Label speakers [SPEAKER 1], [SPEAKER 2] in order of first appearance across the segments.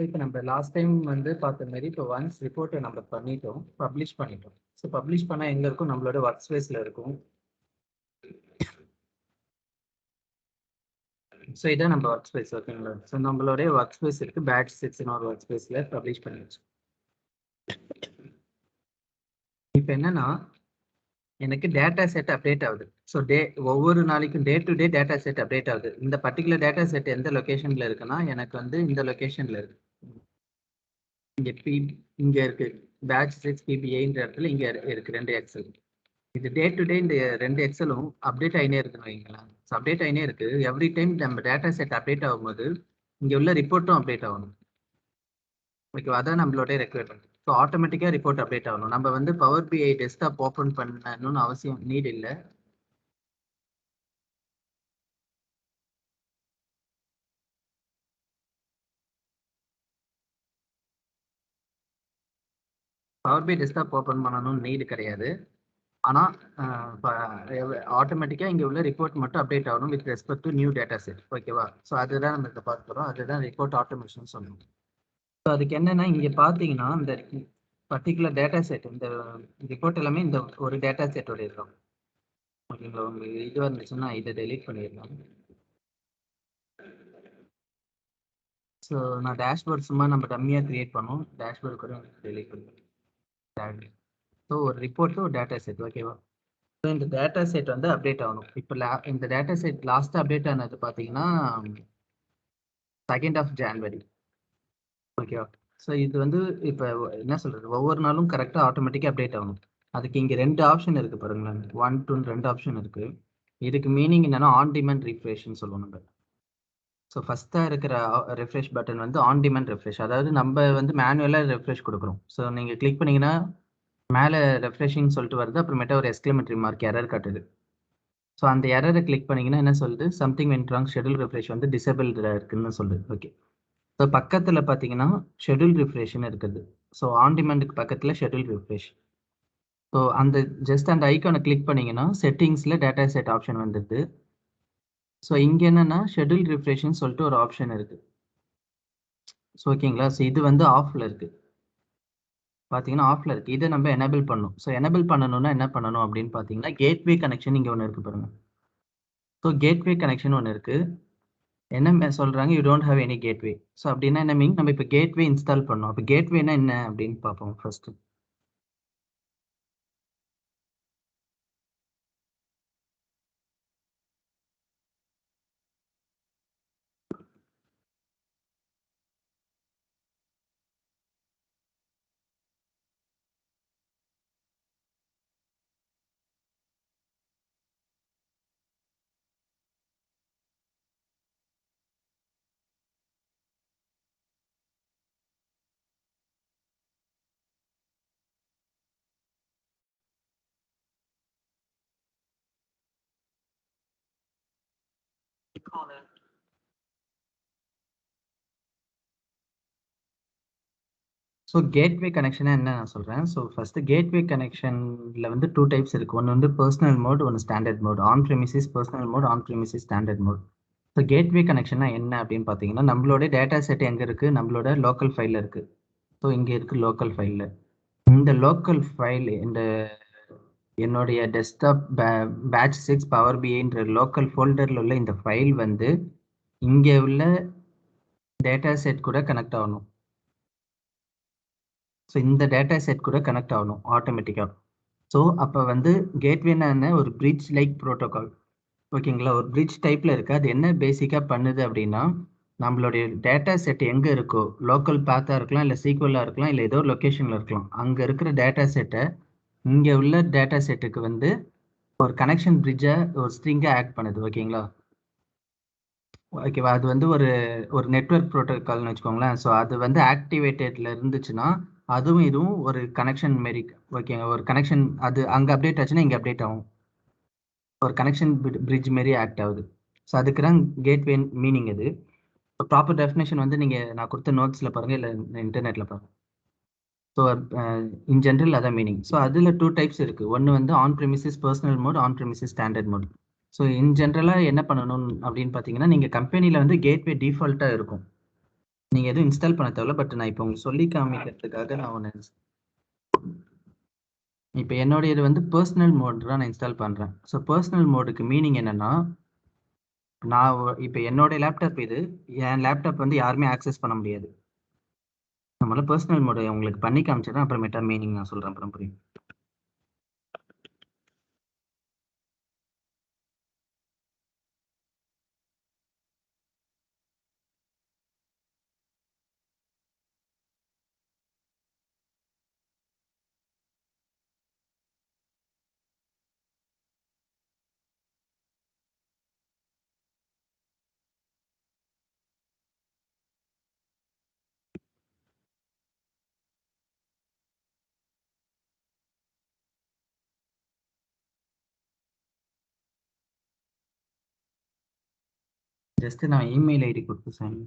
[SPEAKER 1] இப்போ நம்ம last time வந்து பார்த்த மாதிரி இப்போ ஒன்ஸ் ரிப்போர்ட்டை நம்ம பண்ணிட்டோம், பப்ளிஷ் பண்ணிட்டோம். ஸோ பப்ளிஷ் பண்ணால் எங்கே இருக்கும்? நம்மளோட ஒர்க் ஸ்பேஸில் இருக்கும். ஸோ இதான் நம்ம ஒர்க் ஸ்பேஸ், ஓகேங்களா? ஸோ நம்மளுடைய ஒர்க் ஸ்பேஸ் இருக்கு, பேட்ச் 6 ஒரு ஒர்க் ஸ்பேஸில் பப்ளிஷ் பண்ணிடுச்சு. இப்போ என்னன்னா எனக்கு டேட்டா செட் அப்டேட் ஆகுது. ஸோ ஒவ்வொரு நாளைக்கும் day to day data set update ஆகுது. இந்த பர்டிகுலர் டேட்டா செட் எந்த லொக்கேஷனில் இருக்குன்னா எனக்கு வந்து இந்த லொக்கேஷனில் இருக்கு. இங்கே இருக்கு பேட்ச் 6 PBAன்ற இடத்துல இங்கே இருக்கு 2 எக்ஸல். இது டே டு டே இந்த 2 எக்ஸலும் அப்டேட் ஆகினே இருக்குன்னு வைங்களேன். ஸோ அப்டேட் ஆகினே இருக்கு. எவ்ரி டைம் நம்ம டேட்டா செட் அப்டேட் ஆகும்போது இங்கே உள்ள ரிப்போர்ட்டும் அப்டேட் ஆகணும். ஓகேவா? அதான் நம்மளோட ரெக்யர்மெண்ட். ஸோ ஆட்டோமேட்டிக்காக ரிப்போர்ட் அப்டேட் ஆகணும். நம்ம வந்து பவர் BI டெஸ்க்டாப் ஓப்பன் பண்ணணும்னு அவசியம் நீட் இல்லை. பவர் BI டெஸ்க்டாப் ஓப்பன் பண்ணணும்னு நீடு கிடையாது. ஆனால் ஆட்டோமேட்டிக்காக இங்கே உள்ள ரிப்போர்ட் மட்டும் அப்டேட் ஆகணும் with respect to new data set. ஓகேவா? ஸோ அதுதான் நம்ம இதை பார்க்க போகிறோம். அதுதான் ரிப்போர்ட் ஆட்டோமேஷன் சொல்லணும். ஸோ அதுக்கு என்னன்னா இங்கே பார்த்தீங்கன்னா இந்த பர்டிகுலர் டேட்டா செட், இந்த ரிப்போர்ட் எல்லாமே இந்த ஒரு டேட்டா செட்டோட இருக்கும். ஓகேங்களா? உங்களுக்கு இது இருந்துச்சுன்னா இதை டெலீட் பண்ணிடலாம். ஸோ நான் டேஷ்போர்ட் சும்மா நம்ம டம்மியாக கிரியேட் பண்ணோம். டேஷ்போர்ட் கூட டெலீட் பண்ணுவேன். ஸோ ஒரு ரிப்போர்ட்டு ஒரு டேட்டா செட், ஓகேவா? ஸோ இந்த டேட்டா செட் வந்து அப்டேட் ஆகணும். இப்போ இந்த டேட்டா செட் லாஸ்ட்டாக அப்டேட் ஆனது பார்த்தீங்கன்னா 2nd January, ஓகேவா? ஸோ இது வந்து இப்போ என்ன சொல்கிறது, ஒவ்வொரு நாளும் கரெக்டாக ஆட்டோமேட்டிக்காக அப்டேட் ஆகணும். அதுக்கு இங்கே 2 ஆப்ஷன் இருக்குது பாருங்களேன். 1 2 2 ஆப்ஷன் இருக்குது. இதுக்கு மீனிங் என்னன்னா ஆன் டிமாண்ட் ரிஃப்ரெஷ்னு சொல்லுவோம் நம்ம. ஸோ ஃபஸ்ட்டாக இருக்கிற ரெஃப்ரெஷ் பட்டன் வந்து ஆன் டிமாண்ட் ரெஃப்ரெஷ், அதாவது நம்ம வந்து மேனுவலாக ரெஃப்ரெஷ் கொடுக்குறோம். ஸோ நீங்கள் கிளிக் பண்ணிங்கன்னா மேலே ரெஃப்ரெஷிங் சொல்லிட்டு வருது, அப்புறமேட்டா ஒரு எக்ஸ்க்ளமேட்டரி மார்க் எரர் காட்டுது. ஸோ அந்த எரரை கிளிக் பண்ணிங்கன்னா என்ன சொல்லுது, something went wrong, schedule refresh வந்து டிசேபிள்டு இருக்குன்னு சொல்லுது. ஓகே. ஸோ பக்கத்தில் பார்த்தீங்கன்னா ஷெட்யூல் ரிஃப்ரெஷ்னு இருக்குது. ஸோ ஆன் டிமாண்டுக்கு பக்கத்தில் ஷெட்யூல் ரிஃப்ரெஷ். ஸோ அந்த ஜஸ்ட் அந்த ஐக்கானை கிளிக் பண்ணிங்கன்னா செட்டிங்ஸில் டேட்டா செட் ஆப்ஷன் வந்துடுது. ஸோ இங்கே என்னென்னா ஷெட்யூல் ரிஃப்ரெஷ்னு சொல்லிட்டு ஒரு ஆப்ஷன் இருக்குது. ஸோ ஓகேங்களா? ஸோ இது வந்து ஆஃபில் இருக்குது. பார்த்தீங்கன்னா ஆஃபில் இருக்குது. இதை நம்ம எனேபிள் பண்ணணும். ஸோ எனேபிள் பண்ணணும்னா என்ன பண்ணணும் அப்படின்னு பார்த்தீங்கன்னா கேட்வே கனெக்ஷன் இங்கே ஒன்று இருக்குது பாருங்கள். ஸோ கேட்வே கனெக்ஷன் ஒன்று இருக்குது. என்ன சொல்கிறாங்க, you don't have any gateway. So அப்படின்னா என்ன மீன், நம்ம இப்போ கேட்வே இன்ஸ்டால் பண்ணோம். அப்போ கேட்வேனா என்ன அப்படின்னு பார்ப்போம் ஃபர்ஸ்ட். ஸோ கேட்வே கனெக்ஷனா என்ன நான் சொல்கிறேன். ஸோ ஃபர்ஸ்ட் கேட்வே கனெக்ஷனில் வந்து 2 டைப்ஸ் இருக்குது. ஒன்று வந்து பர்சனல் மோட், ஒன்று standard mode. On premises personal mode, on premises standard mode. So gateway கனெக்ஷனா என்ன அப்படின்னு பார்த்தீங்கன்னா நம்மளோட டேட்டா செட் எங்கே இருக்குது, நம்மளோட லோக்கல் ஃபைலில் இருக்குது. ஸோ இங்கே இருக்குது லோக்கல் ஃபைலில். இந்த லோக்கல் ஃபைல் இந்த என்னுடைய டெஸ்க்டாப் பேட்ச் 6 பவர் பிஐன்ற லோக்கல் ஃபோல்டரில் உள்ள இந்த ஃபைல் வந்து இங்கே உள்ள டேட்டா செட் கூட கனெக்ட் ஆகணும். ஸோ இந்த டேட்டா செட் கூட கனெக்ட் ஆகணும் ஆட்டோமேட்டிக்காக. ஸோ அப்போ வந்து கேட்வேனா என்ன, ஒரு பிரிட்ஜ் லைக் ப்ரோட்டோகால். ஓகேங்களா? ஒரு பிரிட்ஜ் டைப்பில் இருக்குது. அது என்ன பேசிக்காக பண்ணுது அப்படின்னா நம்மளுடைய டேட்டா செட் எங்கே இருக்கோ, லோக்கல் பாத்தாக இருக்கலாம், இல்லை சீக்வலாக இருக்கலாம், இல்லை ஏதோ லொக்கேஷனில் இருக்கலாம், அங்கே இருக்கிற டேட்டா செட்டை இங்கே உள்ள டேட்டா செட்டுக்கு வந்து ஒரு கனெக்ஷன் பிரிட்ஜை ஒரு ஸ்ட்ரிங்காக ஆட் பண்ணுது. ஓகேங்களா? ஓகேவா? அது வந்து ஒரு ஒரு நெட்வொர்க் ப்ரோட்டோகால்னு வச்சுக்கோங்களேன். ஸோ அது வந்து ஆக்டிவேட்டட்ல இருந்துச்சுன்னா அதுவும் இதுவும் ஒரு கனெக்ஷன் மாரி. ஓகேங்க. ஒரு கனெக்ஷன் அது அங்கே அப்டேட் ஆச்சுன்னா இங்கே அப்டேட் ஆகும். ஒரு கனெக்ஷன் பிரிட்ஜ் மாரி ஆக்ட் ஆகுது. ஸோ அதுக்கு தான் கேட்வே மீனிங் இது. ப்ராப்பர் டெஃபினேஷன் வந்து நீங்கள் நான் கொடுத்த நோட்ஸில் பாருங்கள், இல்லை இன்டர்நெட்டில் பாருங்கள். ஸோ இன் ஜென்ரல் அதான் மீனிங். ஸோ அதில் 2 டைப்ஸ் இருக்குது. ஒன்று வந்து on premises personal mode, on premises standard mode. So in ஜென்ரலாக என்ன பண்ணணும் அப்படின்னு பார்த்தீங்கன்னா நீங்கள் கம்பெனியில் வந்து கேட்வே டிஃபால்ட்டாக இருக்கும். நீங்கள் எதுவும் இன்ஸ்டால் பண்ண தேவையில்ல. பட் நான் இப்போ உங்களுக்கு சொல்லி காமிக்கிறதுக்காக நான் ஒன்று இப்போ என்னுடைய இது வந்து பர்சனல் மோட் தான் நான் இன்ஸ்டால் பண்ணுறேன். ஸோ பர்சனல் மோடுக்கு மீனிங் என்னென்னா, நான் இப்போ என்னுடைய லேப்டாப் இது, என் லேப்டாப் வந்து யாருமே ஆக்சஸ் பண்ண முடியாது. நம்மளால பர்சனல் மோடு உங்களுக்கு பண்ணி காமிச்சிடுறேன், அப்புறமேட்டா மீனிங் நான் சொல்கிறேன், அப்புறம் புரியும். ஜஸ்ட் நான் இமெயில் ஐடி கொடுத்து சைன்.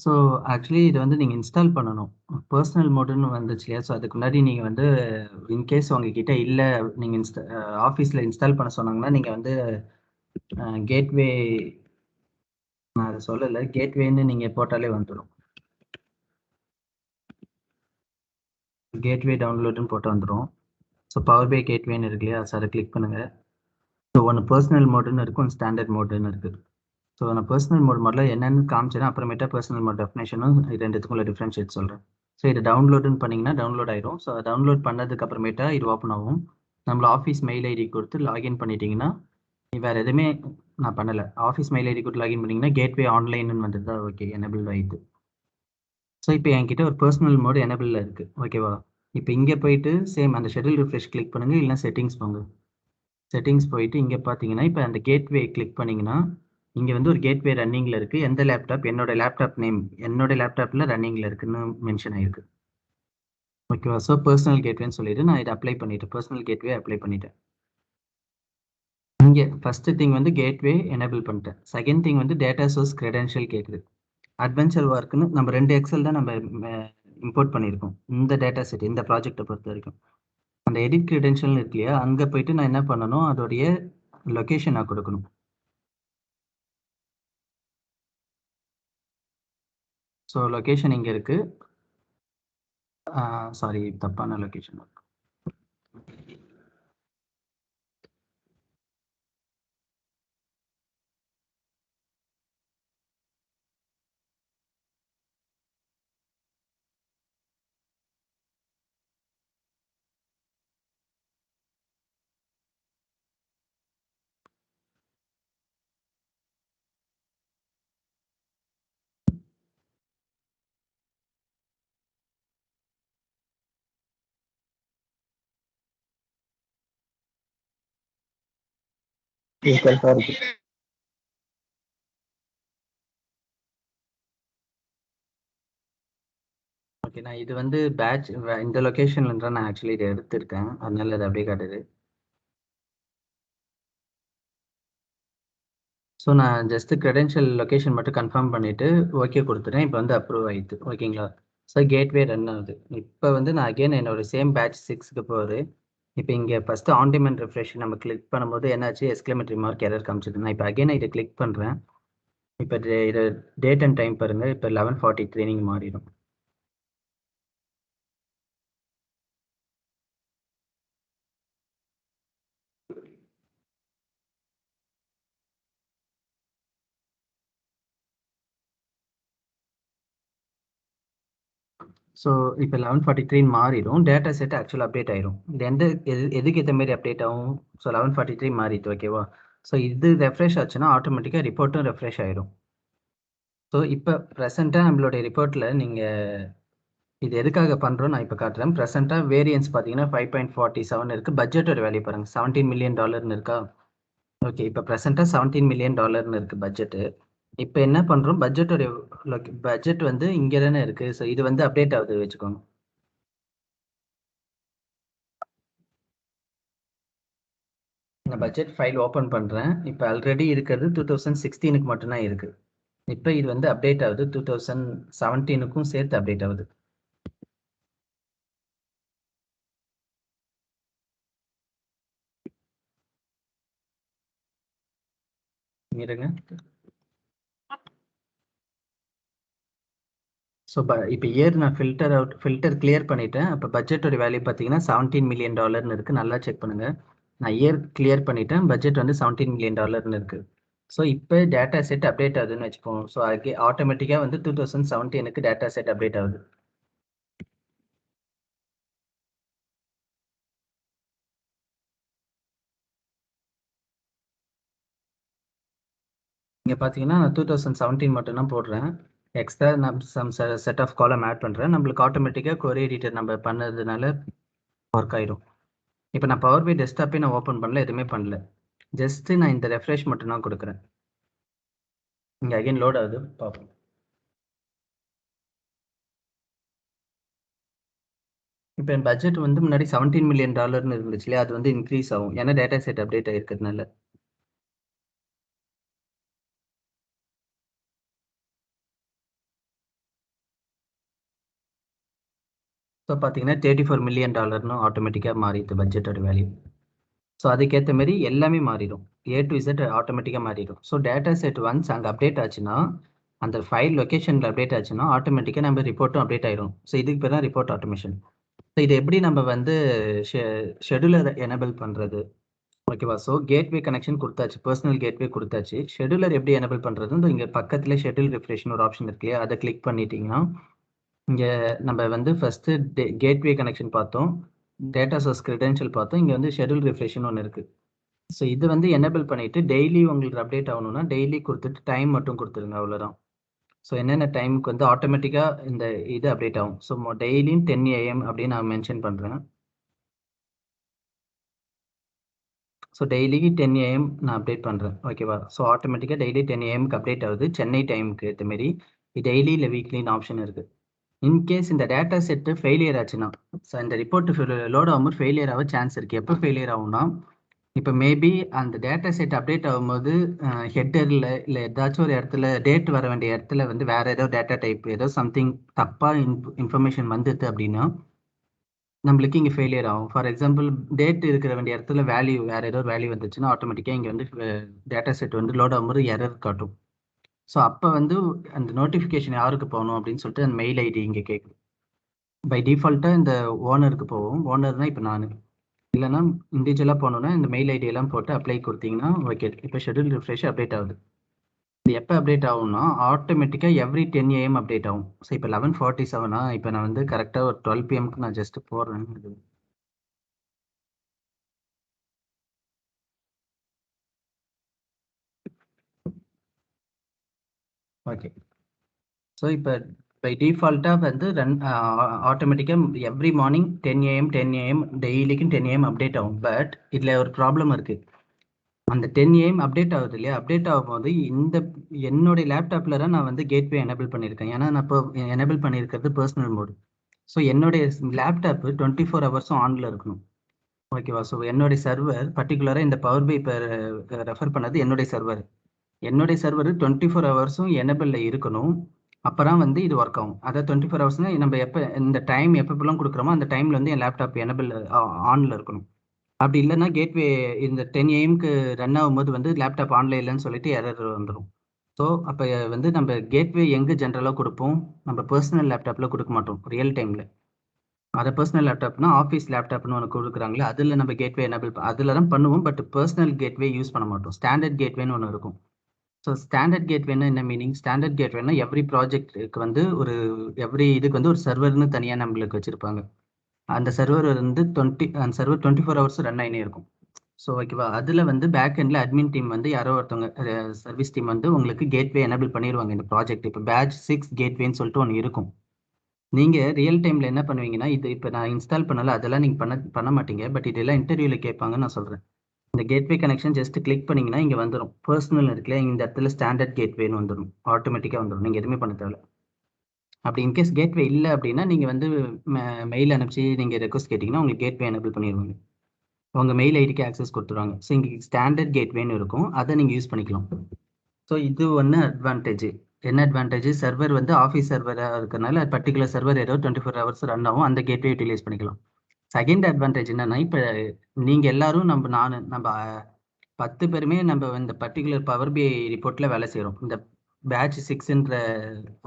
[SPEAKER 1] ஸோ ஆக்சுவலி இது வந்து நீங்கள் இன்ஸ்டால் பண்ணணும். பர்சனல் மோடுன்னு வந்துச்சு இல்லையா? ஸோ அதுக்கு முன்னாடி நீங்கள் வந்து இன்கேஸ் உங்ககிட்ட இல்லை, நீங்கள் ஆஃபீஸில் இன்ஸ்டால் பண்ண சொன்னாங்கன்னா நீங்கள் வந்து கேட்வே, நான் அதை சொல்லலை, கேட்வேன்னு நீங்கள் போட்டாலே வந்துடும். கேட்வே டவுன்லோடுன்னு போட்டு வந்துடும். ஸோ பவர் பை கேட்வேன்னு இருக்கு இல்லையா? ஸோ அதை கிளிக் பண்ணுங்கள். ஸோ ஒன்று பர்சனல் மோடுன்னு இருக்கும், ஒன்று ஸ்டாண்டர்ட் மோடுன்னு இருக்குது. ஸோ நான் பர்சனல் மோட் முதல்ல என்னென்னு காமிச்சேன், அப்புறமேட்டா பர்சனல் மோட் டெஃபினேஷனும் ரெண்டுத்துக்குள்ள டிஃப்ரென்ஷியேட் சொல்கிறேன். ஸோ இது டவுன்லோடுன்னு பண்ணிங்கன்னா டவுன்லோட் ஆயிரும். ஸோ டவுன்லோட் பண்ணதுக்கு அப்புறமேட்டா இது ஓப்பன் ஆகும். நம்மள ஆஃபீஸ் மெயில் ஐடி கொடுத்து லாகின் பண்ணிட்டீங்கன்னா, வேறு எதுவுமே நான் பண்ணலை. ஆஃபீஸ் மெயில் ஐடி கொடுத்து லாகின் பண்ணிங்கன்னா கேட்வே ஆன்லைன்னு வந்துட்டு தான் ஓகே எனபிள் ஆகிடுது. ஸோ இப்போ என்கிட்ட ஒரு பர்சனல் மோடு எனபிளில் இருக்குது, ஓகேவா? இப்போ இங்கே போயிட்டு சேம் அந்த ஷெட்யூல் ரிஃப்ரெஷ் கிளிக் பண்ணுங்கள், இல்லைனா செட்டிங்ஸ் போங்க. செட்டிங்ஸ் போயிட்டு இங்கே பார்த்தீங்கன்னா இப்போ அந்த கேட்வே கிளிக் பண்ணிங்கன்னா இங்கே வந்து ஒரு கேட்வே ரன்னிங்கில் இருக்குது. எந்த லேப்டாப்? என்னோட லேப்டாப் நேம் என்னோட லேப்டாப்பில் ரன்னிங்கில் இருக்குன்னு மென்ஷன் ஆயிருக்கு, ஓகேவா? ஸோ பர்சனல் கேட்வேன்னு சொல்லிட்டு நான் இதை அப்ளை பண்ணிவிட்டேன். பர்சனல் கேட்வே அப்ளை பண்ணிட்டேன். இங்கே ஃபஸ்ட்டு திங் வந்து கேட்வே எனேபிள் பண்ணிட்டேன். செகண்ட் திங் வந்து டேட்டா சோர்ஸ் கிரெடென்ஷியல் கேட்குது. அட்வென்ச்சர் ஒர்க்குன்னு நம்ம 2 எக்ஸல் தான் நம்ம இம்போர்ட் பண்ணியிருக்கோம் இந்த டேட்டா செட், இந்த ப்ராஜெக்டை பொறுத்த வரைக்கும். அந்த எடிட் கிரெடென்ஷியல் இருக்கு இல்லையா, அங்கே போயிட்டு நான் என்ன பண்ணணும், அதோடைய லொக்கேஷன் நான் கொடுக்கணும். ஸோ லொக்கேஷன் இங்கே இருக்குது. சாரி, தப்பான லொக்கேஷன். ஓகே, நான் இது வந்து பேட்ச் இந்த லொக்கேஷன்ல நான் ஆக்சுவலி இதை எடுத்திருக்கேன், அதனால அது அப்படியே காட்டுது. ஸோ நான் ஜஸ்ட் கிரெடென்ஷியல் லொக்கேஷன் மட்டும் கன்ஃபார்ம் பண்ணிவிட்டு ஓகே கொடுத்துட்டேன். இப்போ வந்து அப்ரூவ் ஆகிடுது, ஓகேங்களா? ஸோ கேட்வே ரன் ஆகுது. இப்போ வந்து நான் அகெயின் என்னோட சேம் பேட்ச் 6க்கு போகுது. இப்போ இங்கே ஃபஸ்ட்டு ஆன் டிமாண்ட் ரெஃப்ரெஷ் நம்ம கிளிக் பண்ணும்போது என்னாச்சு, எக்ஸ்க்ளமேட்டரி மார்க் எரர் காமிச்சது. நான் இப்போ அகெயின் இதை கிளிக் பண்ணுறேன். இப்போ இது டேட் அண்ட் டைம் பாருங்கள், இப்போ 11:43 நீங்கள் மாறிடும். ஸோ இப்போ 11:43 மாறிடும். டேட்டா செட் ஆக்சுவல் அப்டேட் ஆயிரும். இது எதுக்கு ஏற்ற மாதிரி அப்டேட் ஆகும்? ஸோ 11:43 மாறிடுது, ஓகேவா? ஸோ இது ரெஃப்ரெஷ் ஆச்சுன்னா ஆட்டோமேட்டிக்காக ரிப்போர்ட்டும் ரெஃப்ரெஷ் ஆயிடும். ஸோ இப்போ ப்ரெசென்ட்டாக நம்மளுடைய ரிப்போர்ட்டில் நீங்கள் இது எதுக்காக பண்ணுறோம் நான் இப்போ காட்டுறேன். ப்ரெசென்ட்டாக வேரியன்ஸ் பார்த்தீங்கன்னா 5.47 இருக்குது. பட்ஜெட்டோட வேல்யூ பாருங்கள், $17 மில்லியன் இருக்கா? ஓகே, இப்போ ப்ரெசென்ட்டாக $17 மில்லியன் இருக்குது பட்ஜெட்டு. இப்போ என்ன பண்றோம், பட்ஜெட் வந்து இங்க தானே இருக்கு. ஸோ இது வந்து அப்டேட் ஆகுது வச்சுக்கோங்க. நான் பட்ஜெட் ஃபைல் ஓப்பன் பண்றேன். இப்போ ஆல்ரெடி இருக்கிறது 2016க்கு மட்டும்தான் இருக்கு. இப்போ இது வந்து அப்டேட் ஆகுது, 2017க்கும் சேர்த்து அப்டேட் ஆகுது. இருங்க. ஸோ இப்போ இயர் நான் ஃபில்டர் கிளியர் பண்ணிட்டேன். அப்போ பட்ஜெட்டோட வேல்யூ பார்த்தீங்கன்னா $17 மில்லியன் இருக்கு. நல்லா செக் பண்ணுங்க. நான் இயர் கிளியர் பண்ணிட்டேன். பட்ஜெட் வந்து $17 மில்லியன் இருக்கு. ஸோ இப்போ டேட்டா செட் அப்டேட் ஆகுதுன்னு வச்சுப்போம். ஸோ அதுக்கு ஆட்டோமேட்டிக்காக வந்து 2017க்கு டேட்டா செட் அப்டேட் ஆகுது. இங்கே பார்த்தீங்கன்னா நான் 2017 மட்டும்தான் போடுறேன். எக்ஸ்ட்ரா நான் some set of column add பண்ணுறேன். நம்மளுக்கு ஆட்டோமேட்டிக்காக கொரி எடிட்டர் நம்ம பண்ணதுனால ஒர்க் ஆயிடும். இப்போ நான் பவர் பை டெஸ்க்டாப்பே நான் ஓப்பன் பண்ணல, எதுவுமே பண்ணல. ஜஸ்ட் நான் இந்த ரெஃப்ரெஷ் மட்டும் தான் கொடுக்குறேன். இங்கே அகைன் லோட் ஆகுது, பார்ப்போம். இப்போ என் பட்ஜெட் வந்து முன்னாடி $17 மில்லியன் இருந்துச்சு இல்லையா, அது வந்து இன்க்ரீஸ் ஆகும் ஏன்னா டேட்டா செட் அப்டேட் ஆகிருக்கிறதுனால. ஸோ பார்த்தீங்கன்னா $34 மில்லியன் ஆட்டோமேட்டிக்காக மாறிடுது பட்ஜெட்டோட வேல்யூ. ஸோ அதுக்கேற்ற மாதிரி எல்லாமே மாறிடும். A to Z ஆட்டோமேட்டிக்காக மாறிடும். ஸோ டேட்டா செட் ஒன்ஸ் அங்கே அப்டேட் ஆச்சுன்னா, அந்த ஃபைல் லொக்கேஷனில் அப்டேட் ஆச்சுன்னா ஆட்டோமேட்டிக்காக நம்ம ரிப்போர்ட்டும் அப்டேட் ஆயிடும். ஸோ இதுக்கு பேர் தான் ரிப்போர்ட் ஆட்டோமேஷன். ஸோ இது எப்படி நம்ம வந்து ஷெடியூலர் எனேபிள் பண்ணுறது, ஓகேவா? ஸோ கேட்வே கனெக்ஷன் கொடுத்தாச்சு, பர்சனல் கேட்வே கொடுத்தாச்சு. ஷெடியூலர் எப்படி எனேபிள் பண்ணுறது, இங்கே பக்கத்தில் ஷெடியூல் ரிஃப்ரெஷ்னு ஒரு ஆப்ஷன் இருக்கு இல்லையா, அதை கிளிக் பண்ணிட்டீங்கன்னா இங்கே நம்ம வந்து ஃபஸ்ட்டு கேட்வே கனெக்ஷன் பார்த்தோம், டேட்டா சோர்ஸ் கிரெடென்ஷியல் பார்த்தோம். இங்கே வந்து ஷெடியூல் ரிஃப்ரெஷ்னு ஒன்று இருக்குது. ஸோ இது வந்து எனேபிள் பண்ணிவிட்டு டெய்லி உங்களுக்கு அப்டேட் ஆகணும்னா டெய்லி கொடுத்துட்டு டைம் மட்டும் கொடுத்துருங்க, அவ்வளோதான். ஸோ என்னென்ன டைமுக்கு வந்து ஆட்டோமேட்டிக்காக இந்த இது அப்டேட் ஆகும். ஸோ டெய்லியும் 10 AM அப்படின்னு நான் மென்ஷன் பண்ணுறேன். ஸோ டெய்லிக்கு 10 AM நான் அப்டேட் பண்ணுறேன், ஓகேவா? ஸோ ஆட்டோமேட்டிக்காக டெய்லி 10 AMக்கு அப்டேட் ஆகுது. சென்னை டைமுக்கு ஏற்ற மாரி டெய்லி இல்லை வீக்லின்னு ஆப்ஷன் இருக்குது. இன்கேஸ் இந்த டேட்டா செட்டு ஃபெயிலியர் ஆச்சுன்னா, ஸோ இந்த ரிப்போர்ட் லோட் ஆகும்போது ஃபெயிலியர் ஆக சான்ஸ் இருக்குது. எப்போ ஃபெயிலியர் ஆகும்னா, இப்போ மேபி அந்த டேட்டா செட் அப்டேட் ஆகும்போது ஹெட்டரில் இல்லை ஏதாச்சும் ஒரு இடத்துல டேட் வர வேண்டிய இடத்துல வந்து வேற ஏதோ டேட்டா டைப் ஏதோ சம்திங் தப்பாக இன்ஃபர்மேஷன் வந்துது அப்படின்னா நம்மளுக்கு இங்கே ஃபெயிலியர் ஆகும். ஃபார் எக்ஸாம்பிள் டேட் இருக்கிற வேண்டிய இடத்துல வேல்யூ வேற ஏதோ ஒரு வேல்யூ வந்துச்சுன்னா ஆட்டோமேட்டிக்காக இங்கே வந்து டேட்டா செட் வந்து லோட் ஆகும்போது எரர் காட்டும். ஸோ அப்போ வந்து அந்த நோட்டிஃபிகேஷன் யாருக்கு போகணும் அப்படின்னு சொல்லிட்டு அந்த மெயில் ஐடி இங்கே கேட்குது. பை டிஃபால்ட்டாக இந்த ஓனருக்கு போகும். ஓனர்னா இப்போ நான், இல்லைன்னா இண்டிவிஜுவலாக போகணுன்னா இந்த மெயில் ஐடி எல்லாம் போட்டு அப்ளை கொடுத்தீங்கன்னா ஓகே. இப்போ ஷெட்யூல் ரிஃப்ரெஷ் அப்டேட் ஆகுது. இது எப்போ அப்டேட் ஆகும்னா ஆட்டோமேட்டிக்காக எவ்ரி 10 AM அப்டேட் ஆகும். ஸோ இப்போ 11:47 இப்போ நான் வந்து கரெக்டாக ஒரு 12 PMக்கு நான் ஜஸ்ட் போடுறேன். ஓகே. ஸோ இப்போ பை டிஃபால்ட்டாக வந்து ஆட்டோமேட்டிக்காக எவ்ரி மார்னிங் 10 AM டெய்லிக்கும் 10 AM அப்டேட் ஆகும். பட் இதில் ஒரு ப்ராப்ளம் இருக்குது. அந்த 10 AM அப்டேட் ஆகுது இல்லையா, அப்டேட் ஆகும்போது என்னுடைய லேப்டாப்பில் தான் நான் வந்து கேட்வே எனேபிள் பண்ணியிருக்கேன். ஏன்னா நான் இப்போ எனேபிள் பண்ணியிருக்கிறது பர்சனல் மோடு. ஸோ என்னுடைய லேப்டாப்பு 24 ஹவர்ஸும் ஆனில் இருக்கணும், ஓகேவா? ஸோ என்னுடைய சர்வர் பர்டிகுலராக இந்த பவர் பை இப்போ ரெஃபர் பண்ணது என்னுடைய சர்வர் 24 ஹவர்ஸும் எனேபிளில் இருக்கணும். அப்புறம் வந்து இது ஒர்க் ஆகும். அதாவது 24 ஹவர்ஸ்னால் நம்ம எப்போ இந்த டைம் எப்பப்பெல்லாம் கொடுக்குறோமோ அந்த டைமில் வந்து என் லேப்டாப் எனேபிள் ஆனில் இருக்கணும். அப்படி இல்லைன்னா கேட்வே இந்த 10 AM ரன் ஆகும்போது வந்து லேப்டாப் ஆன்லைன் இல்லைன்னு சொல்லிட்டு எரர் வந்துடும். ஸோ அப்போ வந்து நம்ம கேட்வே எங்கே ஜென்ரலாக கொடுப்போம், நம்ம பர்சனல் லேப்டாப்பில் கொடுக்க மாட்டோம் ரியல் டைமில். அதை பர்சனல் லேப்டாப்னா ஆஃபீஸ் லேப்டாப்னு ஒன்று கொடுக்குறாங்களே அதில் நம்ம கேட்வே எனேபிள் அதில் தான் பண்ணுவோம். பட் பர்சனல் கேட்வே யூஸ் பண்ண மாட்டோம். ஸ்டாண்டர்ட் கேட்வேன்னு ஒன்று இருக்கும். ஸோ ஸ்டாண்டர்ட் கேட்வேன்னா என்ன மீனிங்? ஸ்டாண்டர்ட் கேட்வேன்னா எவ்ரி ப்ராஜெக்ட்டுக்கு வந்து இதுக்கு வந்து ஒரு சர்வர்னு தனியாக நம்மளுக்கு வச்சுருப்பாங்க. அந்த சர்வர் வந்து அந்த சர்வர் 24 ஹவர்ஸ் ரன் ஆகினே இருக்கும். ஸோ ஓகேவா, அதில் வந்து பேக் எண்டில் அட்மின் டீம் வந்து யாரோ ஒருத்தவங்க சர்வீஸ் டீம் வந்து உங்களுக்கு கேட்வே எனேபிள் பண்ணிடுவாங்க. இந்த ப்ராஜெக்ட் இப்போ பேட்ச் 6 கேட்வேன்னு சொல்லிட்டு ஒன்று இருக்கும். நீங்கள் ரியல் டைமில் என்ன பண்ணுவீங்கன்னா, இது இப்போ நான் இன்ஸ்டால் பண்ணல அதெல்லாம் நீங்கள் பண்ண மாட்டீங்க. பட் இதெல்லாம் இன்டர்வியூவில் கேட்பாங்கன்னு நான் சொல்கிறேன். இந்த கேட்வே கனெக்ஷன் ஜஸ்ட் கிளிக் பண்ணீங்கன்னா இங்கே வந்துடும். பர்சனல் இருக்குல்ல, இந்த இடத்துல ஸ்டாண்டர்ட் கேட்வேன்னு வந்துடும், ஆட்டோமேட்டிக்காக வந்துடும், நீங்கள் எதுவுமே பண்ண தேவையில்ல. அப்படி இன்கேஸ் கேட்வே இல்லை அப்படின்னா நீங்கள் வந்து மெயில் அனுப்பிச்சு நீங்கள் ரெக்வஸ்ட் கேட்டிங்கன்னா உங்களுக்கு கேட்வே எனபிள் பண்ணிடுவாங்க, உங்கள் மெயில் ஐடிக்கு ஆக்சஸ் கொடுத்துருவாங்க. ஸோ இங்கே ஸ்டாண்டர்ட் கேட்வேன்னு இருக்கும், அதை நீங்கள் யூஸ் பண்ணிக்கலாம். ஸோ இது ஒன்று அட்வான்டேஜ். என்ன அட்வான்டேஜ், சர்வர் வந்து ஆஃபீஸ் சர்வராக இருக்கிறனால பர்டிகுலர் சர்வர் ஏதோ 24 hours ரன் ஆகும், அந்த கேட்வே யூட்டிலைஸ் பண்ணிக்கலாம். செகண்ட் அட்வான்டேஜ் என்னன்னா, இப்போ நீங்கள் எல்லாரும் நம்ம 10 பேருமே நம்ம இந்த பர்டிகுலர் பவர் பிஐ ரிப்போர்ட்டில் வேலை செய்கிறோம். இந்த பேட்ச் 6ன்ற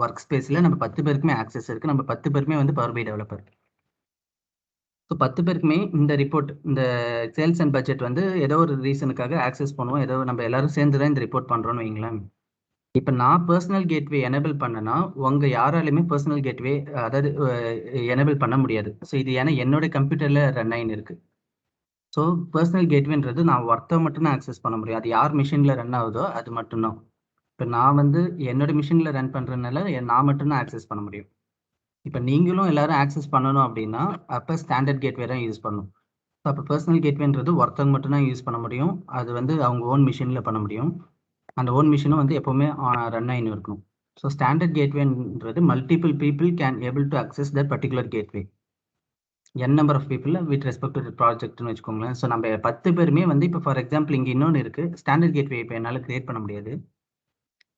[SPEAKER 1] ஒர்க் ஸ்பேஸில் நம்ம 10 பேருக்குமே ஆக்சஸ் இருக்குது, நம்ம 10 பேருமே வந்து பவர் பிஐ டெவலப்பர். ஸோ 10 பேருக்குமே இந்த ரிப்போர்ட், இந்த சேல்ஸ் அண்ட் பட்ஜெட் வந்து ஏதோ ஒரு ரீசனுக்காக ஆக்சஸ் பண்ணுவோம், ஏதோ நம்ம எல்லாரும் சேர்ந்து தான் இந்த ரிப்போர்ட் பண்ணுறோன்னு வைங்களேன். இப்போ நான் பர்சனல் கேட்வே எனேபிள் பண்ணனா உங்கள் யாராலையுமே பர்சனல் கேட்வே அதாவது எனேபிள் பண்ண முடியாது. ஸோ இது ஏன்னா என்னோட கம்ப்யூட்டரில் ரன் ஆகின்னு இருக்கு. ஸோ பர்சனல் கேட்வேன்றது நான் ஒருத்தர் மட்டும்தான் ஆக்சஸ் பண்ண முடியும், அது யார் மிஷினில் ரன் ஆகுதோ அது மட்டும்தான். இப்போ நான் வந்து என்னோட மிஷினில் ரன் பண்ணுறதுனால நான் மட்டும்தான் ஆக்சஸ் பண்ண முடியும். இப்போ நீங்களும் எல்லாரும் ஆக்சஸ் பண்ணணும் அப்படின்னா அப்போ ஸ்டாண்டர்ட் கேட்வே தான் யூஸ் பண்ணணும். ஸோ அப்போ பர்சனல் கேட்வேன்றது ஒருத்தவங்க மட்டும்தான் யூஸ் பண்ண முடியும், அது வந்து அவங்க ஓன் மிஷினில் பண்ண முடியும், அந்த ஓன் மிஷினும் வந்து எப்போவுமே ரன் ஆகின்னு இருக்கணும். ஸோ ஸ்டாண்டர்ட் கேட்வேன்றது multiple people can able to access that particular gateway, n number of people with respect to ப்ராஜெக்ட்னு வச்சுக்கோங்களேன். ஸோ நம்ம 10 பேருமே வந்து இப்போ ஃபார் எக்ஸாம்பிள் இங்கே இன்னொன்று இருக்குது, ஸ்டாண்டர்ட் கேட்வே இப்போ என்னால் கிரியேட் பண்ண முடியாது,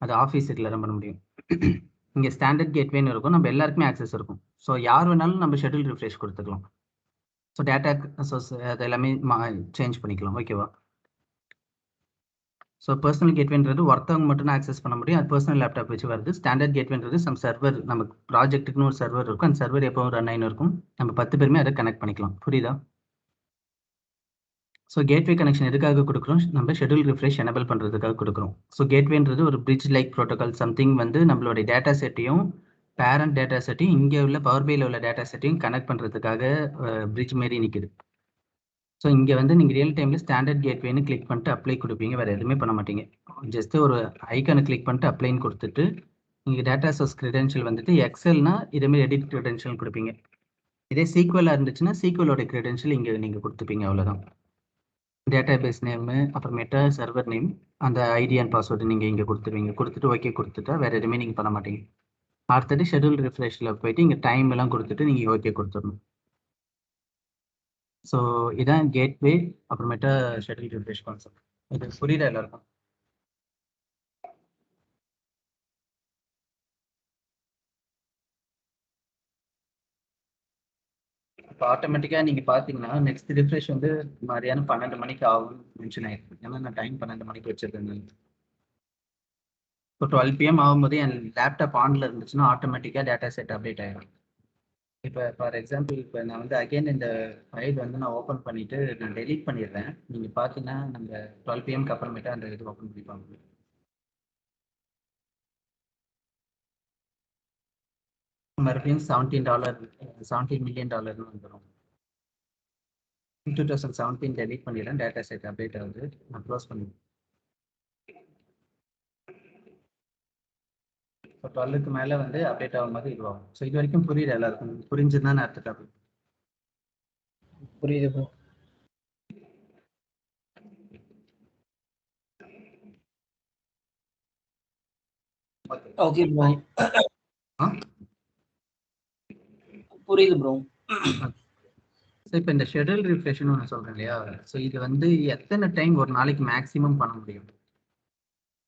[SPEAKER 1] அது ஆஃபீஸ் இதில் ரன் பண்ண முடியும். இங்கே ஸ்டாண்டர்ட் கேட்வேன்னு இருக்கும், நம்ம எல்லாருக்குமே ஆக்சஸ் இருக்கும். ஸோ யார் வேணாலும் நம்ம ஷெட்யூல் ரிஃப்ரெஷ் கொடுத்துக்கலாம். ஸோ டேட்டா அது எல்லாமே சேஞ்ச் பண்ணிக்கலாம், ஓகேவா. ஸோ பர்சனல் கேட்வேன்றது ஒருத்தவங்க மட்டும் தான் ஆக்சஸ் பண்ண முடியும், அது பர்சனல் லேப்டாப் வச்சு வருது. ஸ்டாண்டர்ட் கேட்வேன்றது சம் சர்வர், நம்ம ப்ராஜெக்ட்டுக்குன்னு ஒரு சர்வர் இருக்கும், அந்த சர்வர் எப்போ ரன் ஆகின்னு இருக்கும், நம்ம 10 பேருமே அதை கனெக்ட் பண்ணிக்கலாம், புரியுதா. ஸோ கேட்வே கனெக்ஷன் எதுக்காக கொடுக்குறோம், நம்ம ஷெட்யூல் ரிஃப்ரெஷ் எனேபிள் பண்ணுறதுக்காக கொடுக்குறோம். ஸோ கேட்வேன்றது ஒரு பிரிட்ஜ் லைக் ப்ரோட்டோகால் சம்திங், வந்து நம்மளுடைய டேட்டா செட்டையும் பேரண்ட் டேட்டா செட்டையும் இங்கே உள்ள பவர் பிஐல உள்ள டேட்டா செட்டையும் கனெக்ட் பண்ணுறதுக்காக பிரிட்ஜ் மாரி நிற்குது. ஸோ இங்கே வந்து நீங்கள் ரியல் டைமில் ஸ்டாண்டர்ட் கேட்வேன்னு கிளிக் பண்ணிட்டு அப்ளை கொடுப்பீங்க, வேறு எதுவுமே பண்ண மாட்டீங்க. ஜஸ்ட் ஒரு ஐக்கானை கிளிக் பண்ணிட்டு அப்ளைன்னு கொடுத்துட்டு நீங்கள் டேட்டா சோர்ஸ் கிரெடென்ஷியல் வந்துட்டு எக்ஸல்னா இதேமாதிரி எடிட் கிரெடென்ஷியல் கொடுப்பீங்க. இதே சீக்வலாக இருந்துச்சுன்னா சீக்வலோட கிரெடென்ஷியல் இங்கே நீங்கள் கொடுத்துப்பீங்க, அவ்வளோதான். டேட்டா பேஸ் நேமு, அப்புறமேட்டா சர்வர் நேம், அந்த ஐடி அண்ட் பாஸ்வேர்டு நீங்கள் இங்கே கொடுத்துருவீங்க. கொடுத்துட்டு ஓகே கொடுத்துட்டா வேறு எதுவுமே நீங்கள் பண்ண மாட்டீங்க. அடுத்தது ஷெட்யூல் ரிஃப்ரெஷில் போயிட்டு இங்கே டைம் எல்லாம் கொடுத்துட்டு நீங்கள் ஓகே கொடுத்துடணும். ஸோ இதான் கேட்வே, அப்புறமேட்டா ஷெட்யூல் ரிஃப்ரெஷ் கான்செப்ட். இது புரியுதா எல்லாருக்கும்? இப்போ ஆட்டோமேட்டிக்காக நீங்கள் பார்த்தீங்கன்னா நெக்ஸ்ட் ரிஃப்ரெஷ் வந்து மதியானம் 12 மணிக்கு ஆகும்னு மென்ஷன் ஆயிருக்கு, ஏன்னா நான் டைம் 12 மணிக்கு வச்சிருக்கேன். இப்போ 12 PM ஆகும்போது என் லேப்டாப் ஆனில் இருந்துச்சுன்னா ஆட்டோமேட்டிக்காக டேட்டா செட் அப்டேட் ஆகிடும். இப்போ ஃபார் எக்ஸாம்பிள் இப்போ நான் வந்து அகைன் இந்த ஃபைல் வந்து நான் ஓப்பன் பண்ணிவிட்டு நான் டெலீட் பண்ணிடுறேன். நீங்கள் பார்த்தீங்கன்னா நம்ம 12 PM அப்புறமேட்டா அந்த இது ஓப்பன் பண்ணி பார்க்கணும். மறுபடியும் $17 million வந்துடும். 2017 டெலீட் பண்ணிடுறேன், டேட்டா செட் அப்டேட் ஆகுது, நான் க்ளோஸ் பண்ணிடுறேன். இப்போ 12க்கு மேலே வந்து அப்டேட் ஆகும் போது இதுவாகும். ஸோ இது வரைக்கும் புரியுது எல்லாருக்கும், புரிஞ்சுதான் அடுத்த டாபிக்.
[SPEAKER 2] புரியுது ப்ரோ. ஓகே ப்ரோ, புரியுது ப்ரோ.
[SPEAKER 1] ஸோ இப்போ இந்த ஷெட்யூல் ரிஃப்ரெஷ்னு ஒன்று சொல்கிறேன் இல்லையா, ஸோ இது வந்து எத்தனை டைம் ஒரு நாளைக்கு மேக்ஸிமம் பண்ண முடியும்?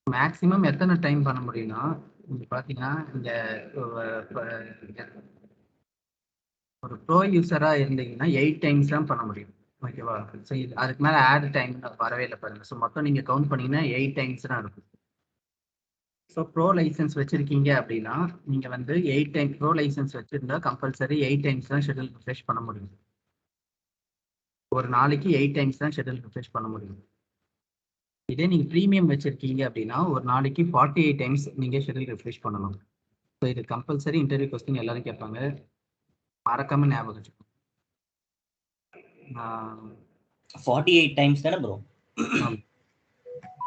[SPEAKER 1] மேக்ஸிமம் எத்தனை டைம் பண்ண முடியும்னா, நீங்கள் பார்த்தீங்கன்னா இந்த ஒரு ப்ரோ யூஸராக இருந்தீங்கன்னா 8 டைம்ஸ் தான் பண்ண முடியும், ஓகேவா. ஸோ இது அதுக்கு மேலே ஆட் டைம் வரவே இல்லை பாருங்கள். ஸோ மொத்தம் நீங்கள் கவுண்ட் பண்ணிங்கன்னா 8 டைம்ஸ் தான் இருக்கும். ஸோ ப்ரோ லைசன்ஸ் வச்சுருக்கீங்க அப்படின்னா நீங்கள் வந்து 8 டைம் ப்ரோ லைசன்ஸ் வச்சுருந்தா கம்பல்சரி 8 டைம்ஸ் தான் ஷெட்யூல் ரிஃப்ரெஷ் பண்ண முடியும். ஒரு நாளைக்கு 8 டைம்ஸ் தான் ஷெட்யூல் ரிஃப்ரெஷ் பண்ண முடியும். இதே நீங்கள் ப்ரீமியம் வச்சுருக்கீங்க அப்படின்னா ஒரு நாளைக்கு 48 டைம்ஸ் நீங்கள் ஷெட்யூல் ரிஃப்ரெஷ் பண்ணணும். ஸோ இது கம்பல்சரி இன்டர்வியூ கொஸ்டின் எல்லாரும் கேட்பாங்க, மறக்காம ஞாபகம் வச்சுக்கோங்க.
[SPEAKER 2] 48 டைம்ஸ் தானே ப்ரோ?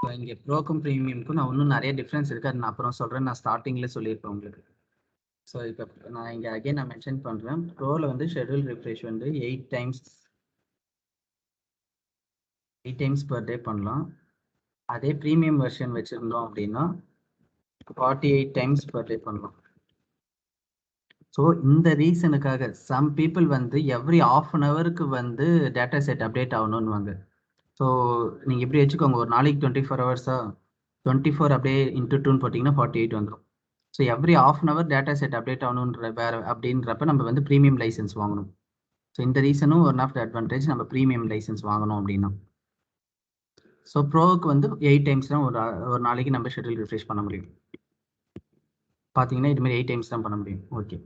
[SPEAKER 1] இப்போ இங்கே ப்ரோக்கும் ப்ரீமியமுக்கும் நான் இன்னும் நிறைய டிஃப்ரென்ஸ் இருக்குது, அது நான் அப்புறம் சொல்கிறேன், நான் ஸ்டார்டிங்கில் சொல்லியிருப்பேன் உங்களுக்கு. ஸோ இப்போ நான் இங்கே அகைன் நான் மென்ஷன் பண்ணுறேன், ப்ரோவில் வந்து ஷெட்யூல் ரிஃப்ரெஷ் வந்து 8 8 டைம்ஸ் per day பண்ணலாம். அதே ப்ரீமியம் வெர்ஷன் வச்சிருந்தோம் அப்படின்னா 48 டைம்ஸ் per day பண்ணலாம். ஸோ இந்த ரீசனுக்காக சம் பீப்புள் வந்து எவ்ரி ஆஃப் அன் ஹவருக்கு வந்து டேட்டா செட் அப்டேட் ஆகணும்னுவாங்க. ஸோ நீங்கள் எப்படி வச்சுக்கோங்க, ஒரு நாளைக்கு 24 ஹவர்ஸா 24 அப்படியே இன்ட்டு 2 போட்டிங்கன்னா 48 வந்துடும். So every of an hour data set update ஆகணுன்ற வேறு அப்படின்றப்ப நம்ம வந்து ப்ரீமியம் லைசன்ஸ் வாங்கணும். ஸோ இந்த ரீசனும் ஒன் ஆஃப் த அட்வான்டேஜ் நம்ம ப்ரீமியம் லைசன்ஸ் வாங்கணும் அப்படின்னா. ஸோ ப்ரோவுக்கு வந்து 8 டைம்ஸ் தான் ஒரு நாளைக்கு நம்ம ஷெட்யூல் ரிஃப்ரெஷ் பண்ண முடியும். பார்த்தீங்கன்னா இதுமாதிரி 8 டைம்ஸ் தான் பண்ண முடியும். ஓகே,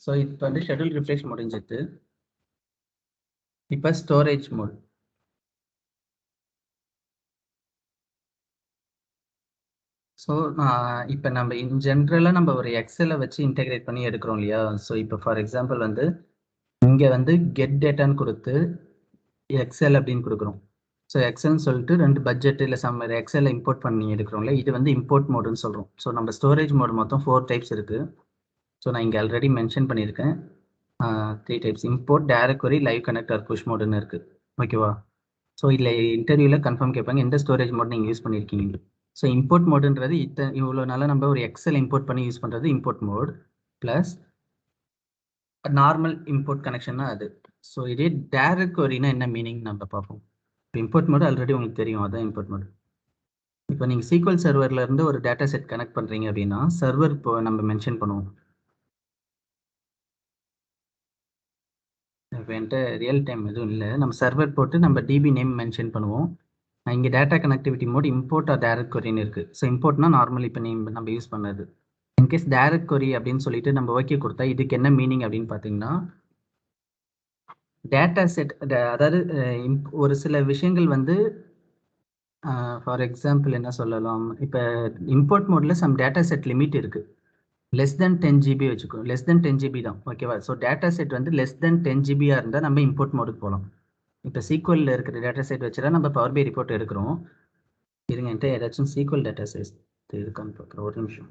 [SPEAKER 1] ஸோ இப்போ வந்து ஷெட்யூல் ரிஃப்ரெஷ் முடிஞ்சிட்டு இப்போ ஸ்டோரேஜ் மோட். ஸோ இப்போ நம்ம இன் ஜென்ரலாக நம்ம ஒரு எக்ஸலை வச்சு இன்டெகிரேட் பண்ணி எடுக்கிறோம் இல்லையா. ஸோ இப்போ ஃபார் எக்ஸாம்பிள் வந்து இங்கே வந்து கெட் டேட்டான்னு கொடுத்து எக்ஸல் அப்படின்னு கொடுக்குறோம். ஸோ எக்ஸல்னு சொல்லிட்டு 2 பட்ஜெட் இல்லை சம் எக்ஸலை இம்போர்ட் பண்ணி எடுக்கிறோம்ல, இது வந்து இம்போர்ட் மோடுன்னு சொல்கிறோம். ஸோ நம்ம ஸ்டோரேஜ் மோடு மொத்தம் 4 டைப்ஸ் இருக்குது. ஸோ நான் இங்கே ஆல்ரெடி மென்ஷன் பண்ணியிருக்கேன் 3 types. Import, direct query, live connect or push மோடுன்னு இருக்குது. ஓகேவா. ஸோ இதில் இன்டர்வியூவில் கன்ஃபார்ம் கேட்பாங்க எந்த ஸ்டோரேஜ் மோட் நீங்கள் யூஸ் பண்ணியிருக்கீங்க. ஸோ இம்போர்ட் மோடுன்றது இவ்வளோ நாளாக நம்ம ஒரு எக்ஸல் இம்போர்ட் பண்ணி யூஸ் பண்ணுறது import mode plus normal import கனெக்ஷன்னா அது. ஸோ இதே டைரக்ட் queryனா என்ன மீனிங் நம்ம பார்ப்போம். இப்போ இம்போர்ட் மோட் ஆல்ரெடி உங்களுக்கு தெரியும், அதான் இம்போர்ட் மோட். இப்போ நீங்கள் SQL சர்வர்லேருந்து ஒரு டேட்டா செட் கனெக்ட் பண்ணுறீங்க அப்படின்னா சர்வர் இப்போ நம்ம மென்ஷன் பண்ணுவோம். இப்போ என்கிட்ட ரியல் டைம் எதுவும் இல்லை, நம்ம சர்வர் போட்டு நம்ம டிபி நேம் மென்ஷன் பண்ணுவோம். இங்கே data connectivity mode import or direct queryன்னு இருக்குது. ஸோ இம்போர்ட்னா நார்மல் இப்போ நம்ம யூஸ் பண்ணது. இன்கேஸ் டைரக்ட் query அப்படின்னு சொல்லிட்டு நம்ம ஓகே கொடுத்தா இதுக்கு என்ன மீனிங் அப்படின்னு பார்த்தீங்கன்னா டேட்டா செட், அதாவது ஒரு சில விஷயங்கள் வந்து ஃபார் எக்ஸாம்பிள் என்ன சொல்லலாம், இப்போ இம்போர்ட் மோடில் சம் டேட்டா செட் லிமிட் இருக்குது. லெஸ் தென் 10 GB வச்சுக்கோ, லெஸ் தென் 10 GB தான் ஓகேவா. ஸோ டேட்டா செட் வந்து லெஸ் தென் 10 GB இருந்தால் நம்ம இம்போர்ட் மோடுக்கு போகலாம். இப்போ சீக்வலில் இருக்கிற டேட்டா செட் வச்சுதான் நம்ம பவர் பை ரிப்போர்ட் எடுக்கிறோம். இருங்க, என்கிட்ட ஏதாச்சும் சீக்வல் டேட்டா செட் இருக்கான்னு பார்க்குறேன், ஒரு நிமிஷம்.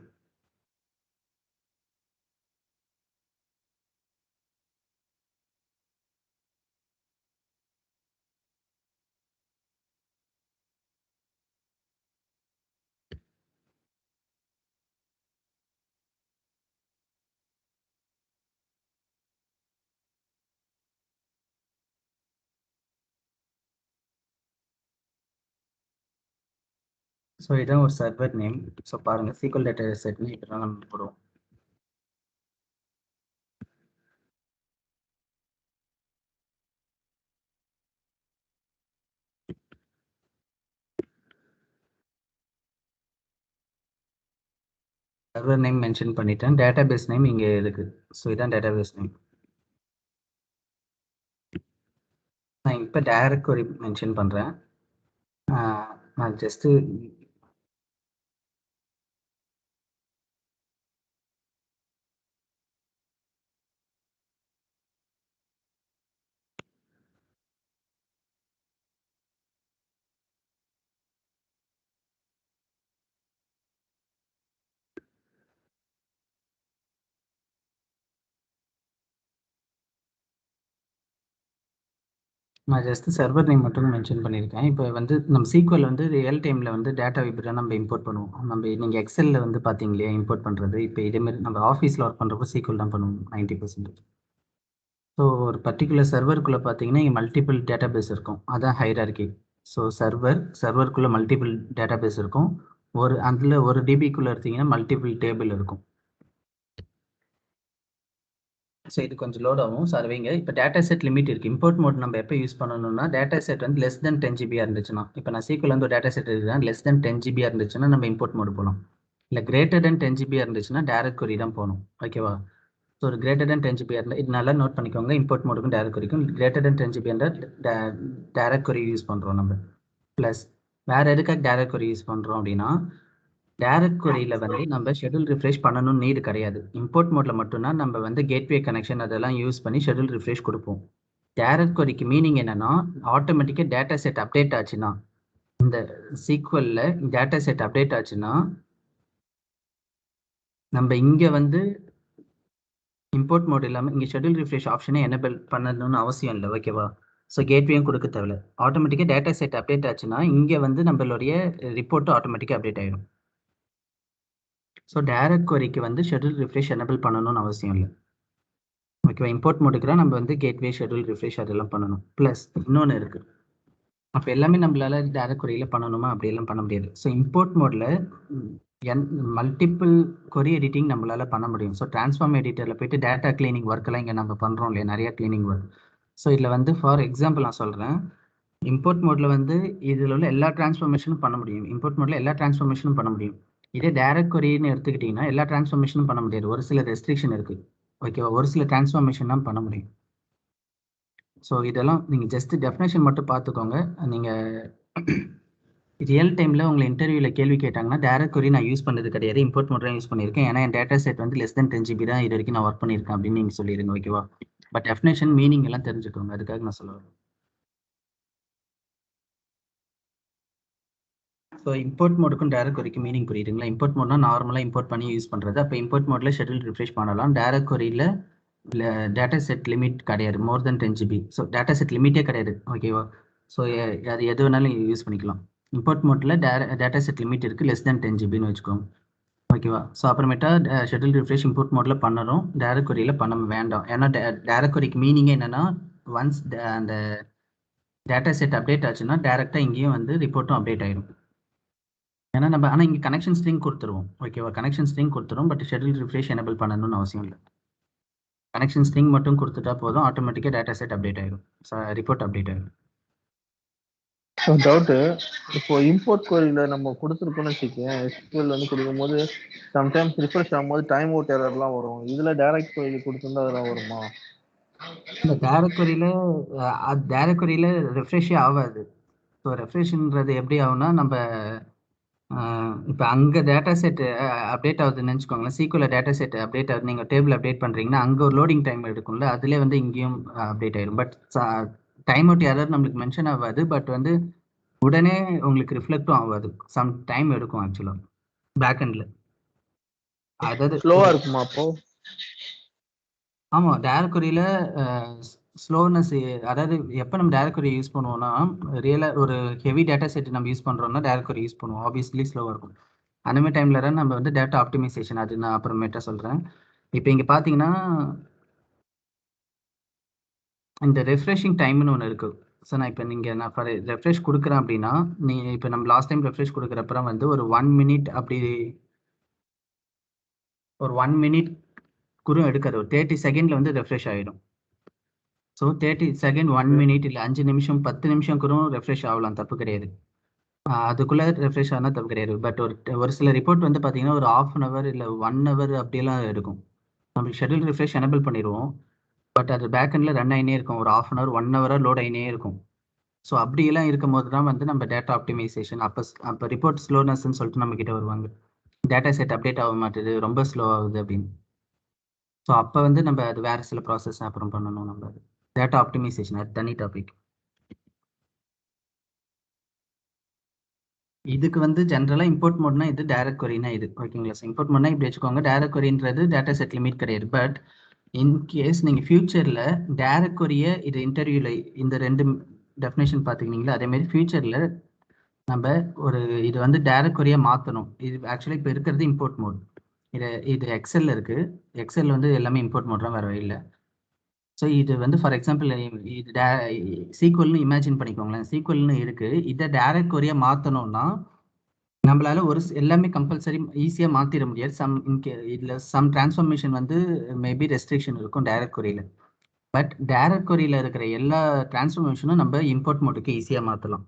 [SPEAKER 1] ஸோ இதான் ஒரு சர்வர் நேம். ஸோ பாருங்கள், சீக்வல் டேட்டா செட்னு இப்படிலாம் நம்ம போடுவோம். சர்வர் நேம் மென்ஷன் பண்ணிட்டேன், டேட்டா பேஸ் நேம் இங்கே இருக்குது. ஸோ இதான் டேட்டா பேஸ் நேம். நான் இப்போ டைரக்ட் query மென்ஷன் பண்ணுறேன். நான் ஜஸ்ட்டு சர்வர் நேம் மட்டும் மென்ஷன் பண்ணியிருக்கேன். இப்போ வந்து நம்ம சீக்வல் வந்து ரியல் டைமில் வந்து டேட்டா இப்படி தான் நம்ம இம்போர்ட் பண்ணுவோம். நம்ம நீங்கள் எக்ஸலில் வந்து பார்த்தீங்க இல்லையா இம்போர்ட் பண்ணுறது, இப்போ இதேமாரி நம்ம ஆஃபீஸில் ஒர்க் பண்ணுறப்போ சீக்வல் தான் பண்ணுவோம் 90%. ஸோ ஒரு பர்டிகுலர் சர்வருக்குள்ளே பார்த்தீங்கன்னா இங்கே மல்டிபிள் டேட்டா பேஸ் இருக்கும், அதான் ஹைரார்கி. ஸோ சர்வருக்குள்ளே மல்டிபிள் டேட்டா பேஸ் இருக்கும். அதில் ஒரு டிபிக்குள்ளே எடுத்தீங்கன்னா மல்டிபிள் டேபிள் இருக்கும். ஸோ இது கொஞ்சம் லோட் ஆகும். ஸோ வைங்க, இப்போ டேட்டா செட் லிமிட் இருக்குது. இம்போர்ட் மோட் நம்ம எப்போ யூஸ் பண்ணணும்னா டேட்டா செட் வந்து லெஸ் தென் 10 GB இருந்துச்சுன்னா, இப்போ நான் சீக்கிரம் வந்து ஒரு டேட்டா செட் இருக்குன்னா லெஸ் தென் 10 GB இருந்துச்சுன்னா நம்ம இம்போர்ட் மோட் போகலாம். இல்லை கிரேட்டர் தென் 10 GB இருந்துச்சுன்னா டைரக்ட் query தான் போகணும். ஓகேவா. ஸோ ஒரு கிரேட்டர் தென் 10 GB இருந்தால் இது நல்லா நோட் பண்ணிக்கோங்க. இம்போர்ட் மோடுக்கும் டைரக்ட் queryக்கும் கிரேட்டர் தென் 10 GB இருந்தால் டைரக்ட் query யூஸ் பண்ணுறோம் நம்ம. ப்ளஸ் வேறு எதுக்காக டைரக்ட் query யூஸ் பண்ணுறோம் அப்படின்னா டைரக்ட் queryல வந்து நம்ம ஷெட்யூல் ரிஃப்ரெஷ் பண்ணணும் நீடு கிடையாது. இம்போர்ட் மோட்ல மட்டும்தான் நம்ம வந்து கேட்வே கனெக்ஷன் அதெல்லாம் யூஸ் பண்ணி ஷெட்யூல் ரிஃப்ரெஷ் கொடுப்போம். டைரக்ட் queryக்கு மீனிங் என்னன்னா ஆட்டோமேட்டிக்காக டேட்டா செட் அப்டேட் ஆச்சுன்னா, இந்த சீக்வல்ல டேட்டா செட் அப்டேட் ஆச்சுன்னா நம்ம இங்கே வந்து இம்போர்ட் மோட் இல்லாமல் இங்கே ஷெட்யூல் ரிஃப்ரெஷ் ஆப்ஷனே எனேபிள் பண்ணணும்னு அவசியம் இல்லை. ஓகேவா. ஸோ கேட்வேயும் கொடுக்க தேவையில்ல. ஆட்டோமேட்டிக்காக டேட்டா செட் அப்டேட் ஆச்சுன்னா இங்கே வந்து நம்மளுடைய ரிப்போர்ட்டும் ஆட்டோமேட்டிக்காக அப்டேட் ஆகிடும். ஸோ டைரக்ட் கொரிக்கு வந்து ஷெட்யூல் ரிஃப்ரெஷ் எனபிள் பண்ணணும்னு அவசியம் இல்லை. ஓகேவா? இம்போர்ட் மோடுக்குலாம் நம்ம வந்து கேட்வே ஷெட்யூல் ரிஃப்ரெஷ் அதெல்லாம் பண்ணணும். ப்ளஸ் இன்னொன்று இருக்குது. அப்போ எல்லாமே நம்மளால டைரக்ட் கொரியில் பண்ணணுமா? அப்படியெல்லாம் பண்ண முடியாது. ஸோ இம்போர்ட் மோடில் மல்டிபிள் கொரி எடிட்டிங் நம்மளால பண்ண முடியும். ஸோ ட்ரான்ஸ்ஃபார்ம் எடிட்டரில் போயிட்டு டேட்டா கிளீனிங் ஒர்க்கெல்லாம் இங்கே நம்ம பண்ணுறோம் இல்லையா, நிறைய கிளீனிங் ஒர்க். ஸோ இதில் வந்து ஃபார் எக்ஸாம்பிள் நான் சொல்கிறேன், இம்போர்ட் மோடில் வந்து இதில் உள்ள எல்லா டிரான்ஸ்ஃபார்மேஷனும் பண்ண முடியும். இம்போர்ட் மோடில் எல்லா டிரான்ஸ்ஃபார்மேஷனும் பண்ண முடியும். இதே டைரக்ட் கொரின்னு எடுத்துக்கிட்டிங்கன்னா எல்லா டிரான்ஸ்ஃபார்மேஷனும் பண்ண முடியாது. ஒரு சில ரெஸ்ட்ரிக்ஷன் இருக்குது. ஓகேவா? ஒரு சில டிரான்ஸ்ஃபார்மேஷன் தான் பண்ண முடியும். ஸோ இதெல்லாம் நீங்கள் ஜஸ்ட் டெஃபினேஷன் மட்டும் பார்த்துக்கோங்க. நீங்கள் ரியல் டைமில் உங்களை இன்டர்வியூவில் கேள்வி கேட்டாங்கன்னா டைரக்ட் கொரி நான் யூஸ் பண்ணது கிடையாது, இம்போர்ட் மோட் தான் யூஸ் பண்ணியிருக்கேன். ஏன்னா என் டேட்டா செட் வந்து less than 10 GB தான் இது வரைக்கும் நான் ஒர்க் பண்ணியிருக்கேன் அப்படின்னு நீங்கள் சொல்லிடுங்க. ஓகேவா? பட் டெஃபினேஷன் மீனிங் எல்லாம் தெரிஞ்சுக்கோங்க, அதுக்காக நான் சொல்லுவேன். ஸோ இம்போர்ட் மோடுக்கும் டைரக்ட் கொரிக்கும் மீனிங் புரியுதுங்களா? இம்போர்ட் மோட்னா நார்மலாக இம்போர்ட் பண்ணி யூஸ் பண்ணுறது. அப்போ இம்போர்ட் மோடில் ஷெட்யூல் ரிஃப்ரெஷ் பண்ணலாம். டைரக்ட் கொரியில் டேட்டா செட் லிமிட் கிடையாது, மோர் தென் 10 GB. ஸோ டேட்டா செட் லிமிட்டே கிடையாது. ஓகேவா? ஸோ அது எது வேணாலும் யூஸ் பண்ணிக்கலாம். இம்போர்ட் மோட்டில் டேட்டா செட் லிமிட் இருக்குது, less than 10 GB வச்சுக்கோங்க. ஓகேவா? ஸோ அப்புறமேட்டா ஷெட்யூல் ரிஃப்ரெஷ் இம்போர்ட் மோடில் பண்ணணும், டைரக்ட் கொரியில் பண்ண வேண்டாம். ஏன்னா டைரக்ட் கொரிக்கு மீனிங் என்னன்னா, ஒன்ஸ் அந்த டேட்டா செட் அப்டேட் ஆச்சுன்னா டேரெக்டாக இங்கேயும் வந்து ரிப்போர்ட்டும் அப்டேட் ஆயிடும். ஏன்னா நம்ம ஆனால் இங்கே கனெக்ஷன் ஸ்ட்ரிங் கொடுத்துருவோம். ஓகேவா? கனெக்ஷன் ஸ்ட்ரிங் கொடுத்துரும், பட் ஷெட்யூல் ரிஃப்ரெஷ் எனபிள் பண்ணணும்னு அவசியம் இல்லை. கனெக்ஷன் ஸ்ட்ரிங் மட்டும் கொடுத்துட்டா போதும், ஆட்டோமேட்டிக்காக டேட்டா செட் அப்டேட் ஆயிடும், ரிப்போர்ட் அப்டேட் ஆயிடும்.
[SPEAKER 3] டவுட்டு, இப்போ இம்போர்ட் கொரியில் நம்ம கொடுத்துருக்கோம்னு வச்சுக்கேன், SQL வந்து கொடுக்கும்போது சம்டைம்ஸ் ரிஃப்ரெஷ் ஆகும்போது டைம் அவுட் எரர்லாம் வரும். இதில் டைரக்ட் கொரியில் கொடுத்துருந்தா அதெல்லாம் வருமா?
[SPEAKER 1] இந்த டைரக்ட் கொரியில் ரெஃப்ரெஷே ஆகாது. ஸோ ரெஃப்ரெஷ்ன்றது எப்படி ஆகும்னா, நம்ம இப்போ அங்கே டேட்டா செட் அப்டேட் ஆகுதுன்னு நினச்சிக்கோங்களேன். SQL டேட்டா செட் அப்டேட் ஆகுது, நீங்கள் டேபிள் அப்டேட் பண்ணுறீங்கன்னா அங்கே ஒரு லோடிங் டைம் எடுக்கும்ல, அதிலே வந்து இங்கேயும் அப்டேட் ஆயிடும். பட் டைம் அவுட் எரர் நம்மளுக்கு மென்ஷன் ஆகாது, பட் வந்து உடனே உங்களுக்கு ரிஃப்ளெக்டும் ஆகாது. சம் டைம் எடுக்கும் ஆக்சுவலாக பேக் எண்டில். அதாவது
[SPEAKER 3] ஸ்லோவாக இருக்குமா அப்போ?
[SPEAKER 1] ஆமாம், டைரக்ட் கொரியில் ஸ்லோனஸ், அதாவது எப்போ நம்ம டைரக்ட் கொரி யூஸ் பண்ணுவோம்னா, ரியலாக ஒரு ஹெவி டேட்டா செட் நம்ம யூஸ் பண்ணுறோம்னா டைரக்ட் கொரி யூஸ் பண்ணுவோம், ஆப்வியஸ்லி ஸ்லோவாக இருக்கும். அந்த மாதிரி டைமில் தான் நம்ம வந்து டேட்டா ஆப்டிமைசேஷன், அது நான் அப்புறமேட்டா சொல்கிறேன். இப்போ இங்கே பார்த்தீங்கன்னா இந்த ரெஃப்ரெஷிங் டைம்னு ஒன்று இருக்குது. ஸோ நான் ஃபார் ரெஃப்ரெஷ் கொடுக்குறேன் அப்படின்னா, இப்போ நம்ம லாஸ்ட் டைம் ரெஃப்ரெஷ் கொடுக்குறப்பறம் வந்து ஒரு 1 மினிட் அப்படி ஒரு 1 மினிட் குறும் எடுக்காது, ஒரு 30 செகண்டில் வந்து ரெஃப்ரெஷ் ஆகிடும். ஸோ 30 செகண்ட் 1 மினிட் இல்லை 5 நிமிஷம் 10 நிமிஷம் கூட ரெஃப்ரெஷ் ஆகலாம், தப்பு கிடையாது. அதுக்குள்ளே ரெஃப்ரெஷ் ஆனால் தப்பு கிடையாது. பட் ஒரு சில ரிப்போர்ட் வந்து பார்த்தீங்கன்னா ஒரு 1/2 hour இல்லை 1 hour அப்படியெல்லாம் இருக்கும். நம்ம ஷெட்யூல் ரிஃப்ரெஷ் எனபிள் பண்ணிடுவோம், பட் அது பேக் எண்டில் ரன் ஆகினே இருக்கும், ஒரு 1/2 hour 1 hour லோட் ஆகினே இருக்கும். ஸோ அப்படியெல்லாம் இருக்கும் போது தான் வந்து நம்ம டேட்டா ஆப்டிமைசேஷன், அப்போ ரிப்போர்ட் ஸ்லோனஸ்ன்னு சொல்லிட்டு நம்ம கிட்ட வருவாங்க, டேட்டா செட் அப்டேட் ஆக மாட்டேது, ரொம்ப ஸ்லோ ஆகுது அப்படின்னு. ஸோ அப்போ வந்து நம்ம அது வேறு சில ப்ராசஸ் அப்புறம் பண்ணணும். நம்ம டேட்டா ஆப்டிமைசேஷன் அது தனி டாபிக். இதுக்கு வந்து ஜென்ரலாக இம்போர்ட் மோட்னா இது, டைரக்ட் கொரினா இது. ஓகேங்களா? ஸோ இம்போர்ட் மோட்னா இப்படி வச்சுக்கோங்க, டைரக்ட் கொரின்றது டேட்டா செட் லிமிட் கிடையாது. பட் இன்கேஸ் நீங்கள் ஃபியூச்சரில் டைரக்ட் கொரியை இது இன்டர்வியூவில் இந்த 2 டெஃபினேஷன் பார்த்துக்கிங்களா, அதேமாதிரி ஃபியூச்சரில் நம்ம இது வந்து டைரக்ட் கொரியா மாற்றணும். இது ஆக்சுவலாக இப்போ இருக்கிறது இம்போர்ட் மோட். இது எக்ஸலில் இருக்குது. எக்ஸல் வந்து எல்லாமே இம்போர்ட் மோட் தான், வேறு வழி இல்லை. ஸோ இது வந்து ஃபார் எக்ஸாம்பிள் இது சீக்வல்னு இமேஜின் பண்ணிக்கோங்களேன். சீக்வல்னு இருக்குது, இதை டைரக்ட் கொரியா மாற்றணும்னா நம்மளால எல்லாமே கம்பல்சரி ஈஸியாக மாற்றிட முடியாது. இதில் சம் டிரான்ஸ்ஃபர்மேஷன் வந்து மேபி ரெஸ்ட்ரிக்ஷன் இருக்கும் டைரக்ட் கொரியில். பட் டைரக்ட் கொரியில் இருக்கிற எல்லா டிரான்ஸ்ஃபர்மேஷனும் நம்ம இம்போர்ட் மோடுக்கு ஈஸியாக மாற்றலாம்.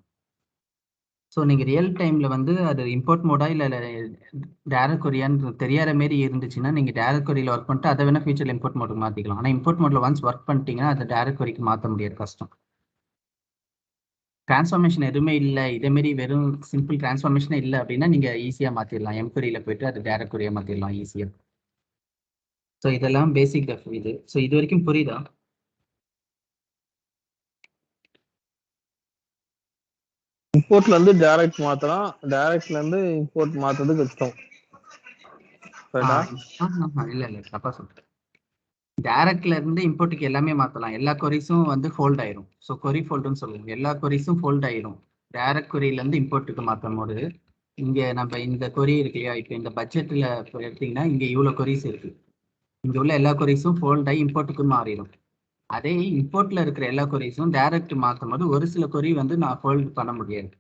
[SPEAKER 1] ஸோ நீங்கள் ரியல் டைமில் வந்து அது இம்போர்ட் மோடா இல்லை டைரக்ட் கொரியான்னு தெரியாத மாரி இருந்துச்சுன்னா நீங்கள் டைரக்ட் கொரியில் ஒர்க் பண்ணிட்டு அதை வேணால் ஃபியூச்சரில் இம்போர்ட் மோடுக்கு மாற்றிக்கலாம். ஆனால் இம்போர்ட் மோடில் ஒன்ஸ் ஒர்க் பண்ணிட்டீங்கன்னா அதை டைரக்ட் கொரிக்கு மாற்ற முடியாது, கஷ்டம். டிரான்ஸ்ஃபர்மேஷன் எதுவுமே இல்லை, இதேமாரி வெறும் சிம்பிள் டிரான்ஸ்ஃபர்மேஷனே இல்லை அப்படின்னா நீங்கள் ஈஸியாக மாற்றிடலாம், எம்கொரியில் போயிட்டு அது டைரக்ட் கொரியாக மாற்றிடலாம் ஈஸியாக. ஸோ இதெல்லாம் பேசிக் இது. ஸோ இது வரைக்கும் புரியுதா?
[SPEAKER 3] இம்போர்ட்ல இருந்து டைரக்ட் மாத்தலாம், டைரக்ட்ல இருந்து இம்போர்ட் மாத்துறது கஷ்டம்.
[SPEAKER 1] இல்லை தப்பா சொல்றேன். டைரக்ட்ல இருந்து இம்போர்ட்டுக்கு எல்லாமே மாத்தலாம். எல்லா கொரிஸும் வந்து ஃபோல்ட் ஆயிரும். ஸோ கொரி ஃபோல்டுன்னு சொல்லுவோம். எல்லா கொரிஸும் ஃபோல்ட் ஆயிரும். டைரக்ட் கொரியில இருந்து இம்போர்ட்டுக்கு மாற்றும் போது இங்க நம்ம இந்த கொரி இருக்கு இல்லையா, இப்போ இந்த பட்ஜெட்ல எடுத்தீங்கன்னா இங்க இவ்வளவு கொரிஸ் இருக்கு. இங்க உள்ள எல்லா கொரிஸும் ஃபோல்ட் ஆகி இம்போர்ட்டுக்கு மாறிடும். அதே இம்போர்ட்ல இருக்கிற எல்லா கொரிஸும் டைரக்ட் மாற்றும் போது ஒரு சில கொரி வந்து நான் ஃபோல்ட் பண்ண முடியாது.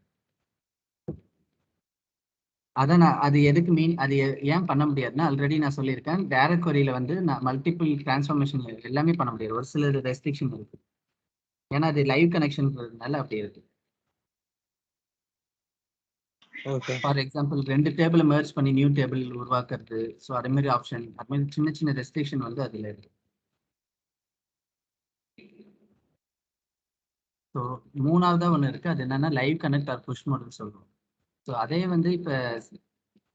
[SPEAKER 1] அதான் நான் அது எதுக்கு அது ஏன் பண்ண முடியாதுன்னா ஆல்ரெடி நான் சொல்லியிருக்கேன். டைரக்ட் கொரியில வந்து நான் மல்டிபிள் டிரான்ஸ்ஃபார்மேஷன் எல்லாமே பண்ண முடியாது. ஒரு சில ரெஸ்ட்ரிக்ஷன் இருக்கு. ஏன்னா அது லைவ் கனெக்ஷன்றதுனால அப்படி இருக்கு.
[SPEAKER 3] ஓகே.
[SPEAKER 1] ஃபார் எக்ஸாம்பிள் 2 டேபிளை மெர்ஜ் பண்ணி நியூ டேபிள் உருவாக்குறது. ஸோ அதே மாதிரி ஆப்ஷன், அது மாதிரி சின்ன சின்ன ரெஸ்ட்ரிக்ஷன் வந்து அதுல இருக்கு. ஸோ மூணாவதா ஒன்று இருக்கு. அது என்னன்னா லைவ் கனெக்ட் ஆர் புஷ் மோடுன்னு சொல்றோம். ஸோ அதே வந்து இப்போ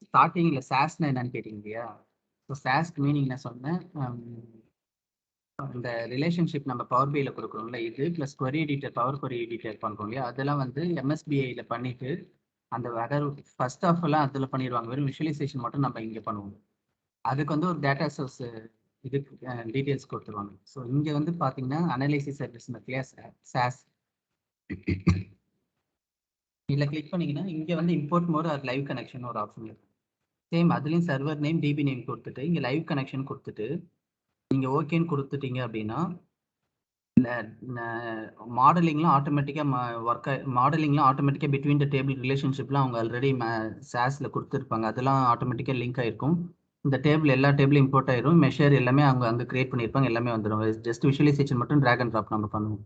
[SPEAKER 1] ஸ்டார்டிங்ல சாஸ்னா என்னன்னு கேட்டீங்க இல்லையா? ஸோ சாஸ்க்கு மீனிங் நான் சொன்னேன். இந்த ரிலேஷன்ஷிப் நம்ம பவர் பிஐல கொடுக்குறோம்ல, இது plus query editor, power query editor பண்றோம் இல்லையா, அதெல்லாம் வந்து எம்எஸ்பிஐல பண்ணிட்டு அந்த வேற ஃபர்ஸ்ட் ஆஃப் எல்லாம் அதுல பண்ணிடுவாங்க. வெறும் விஷுவலைசேஷன் மட்டும் நம்ம இங்க பண்ணுவோம். அதுக்கு வந்து ஒரு டேட்டா சோர்ஸ் இதுக்கு டீடைல்ஸ் கொடுத்துருவாங்க. ஸோ இங்க வந்து பாத்தீங்கன்னா அனலைசிஸ் சர்வீஸ் இல்லையா, சாஸ் இதுல கிளிக் பண்ணீங்கன்னா இங்க வந்து import mode or live connection ஒரு ஆப்ஷன் இருக்கு. சேம் அதுலயும் சர்வர் நேம் டிபி நேம் கொடுத்துட்டு இங்க லைவ் கனெக்ஷன் கொடுத்துட்டு நீங்க ஓகேன்னு கொடுத்துட்டீங்க அப்படின்னா மாடலிங்லாம் ஆட்டோமேட்டிக்காக பிட்வீன் த டேபிள் ரிலேஷன்ஷிப்லாம் அவங்க ஆல்ரெடி சாஸ்ல கொடுத்துருப்பாங்க. அதெல்லாம் ஆட்டோமேட்டிக்காக லிங்க் ஆயிருக்கும். இந்த டேபிள் எல்லா டேபிளும் இம்போர்ட் ஆயிரும். மெஷர் எல்லாமே அவங்க அங்கே கிரியேட் பண்ணியிருப்பாங்க. எல்லாமே வந்துடும். ஜஸ்ட் விஷுவலைசேஷன் மட்டும் ட்ராக் அண்ட் ட்ராப் நம்ம பண்ணுவோம்.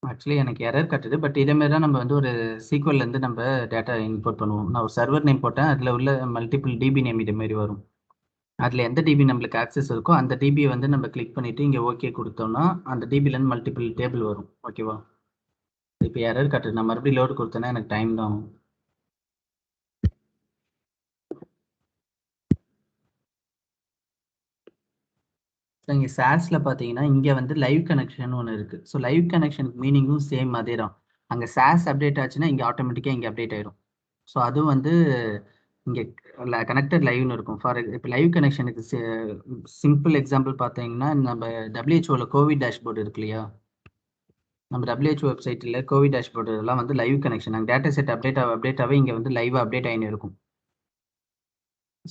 [SPEAKER 1] ஆக்சுவலி எனக்கு எரர் கட்டுது. பட் இதே மாதிரி தான் நம்ம வந்து ஒரு சீக்வல்ல இருந்து நம்ம டேட்டா இம்போர்ட் பண்ணுவோம். நான் ஒரு சர்வர் நேம் போட்டேன். அதில் உள்ள மல்டிபிள் டிபி நேம் இதே மாதிரி வரும். அதில் எந்த டிபி நம்மளுக்கு ஆக்சஸ் இருக்கோ அந்த டிபியை வந்து நம்ம கிளிக் பண்ணிட்டு இங்கே ஓகே கொடுத்தோம்னா அந்த டிபிலேருந்து மல்டிபிள் டேபிள் வரும். ஓகேவா? இப்போ எரர் கட்டுது. நான் மறுபடியும் லோடு கொடுத்தேன்னா எனக்கு டைம் தான் ஆகும். ஸோ இங்கே சாஸ்ல பார்த்தீங்கன்னா இங்கே வந்து லைவ் கனெக்ஷன் ஒன்று இருக்குது. ஸோ லைவ் கனெக்ஷனுக்கு மீனிங்கும் சேம் அதே தான். அங்கே சாஸ் அப்டேட் ஆச்சுன்னா இங்கே ஆட்டோமேட்டிக்காக இங்கே அப்டேட் ஆயிடும். ஸோ அதுவும் வந்து இங்கே கனெக்டட் லைவ்னு இருக்கும். ஃபார் இப்போ லைவ் கனெக்ஷனுக்கு சிம்பிள் எக்ஸாம்பிள் பார்த்தீங்கன்னா நம்ம டபிள்யூஹெச்ஓவில் கோவிட் டேஷ்போர்டு இருக்கு இல்லையா, நம்ம WHO வெப்சைட்டில் கோவிட் டேஷ்போர்டு எல்லாம் வந்து லைவ் கனெக்ஷன். அங்கே டேட்டா செட் அப்டேட் ஆகவே இங்கே வந்து லைவ் அப்டேட் ஆகின்னு இருக்கும்.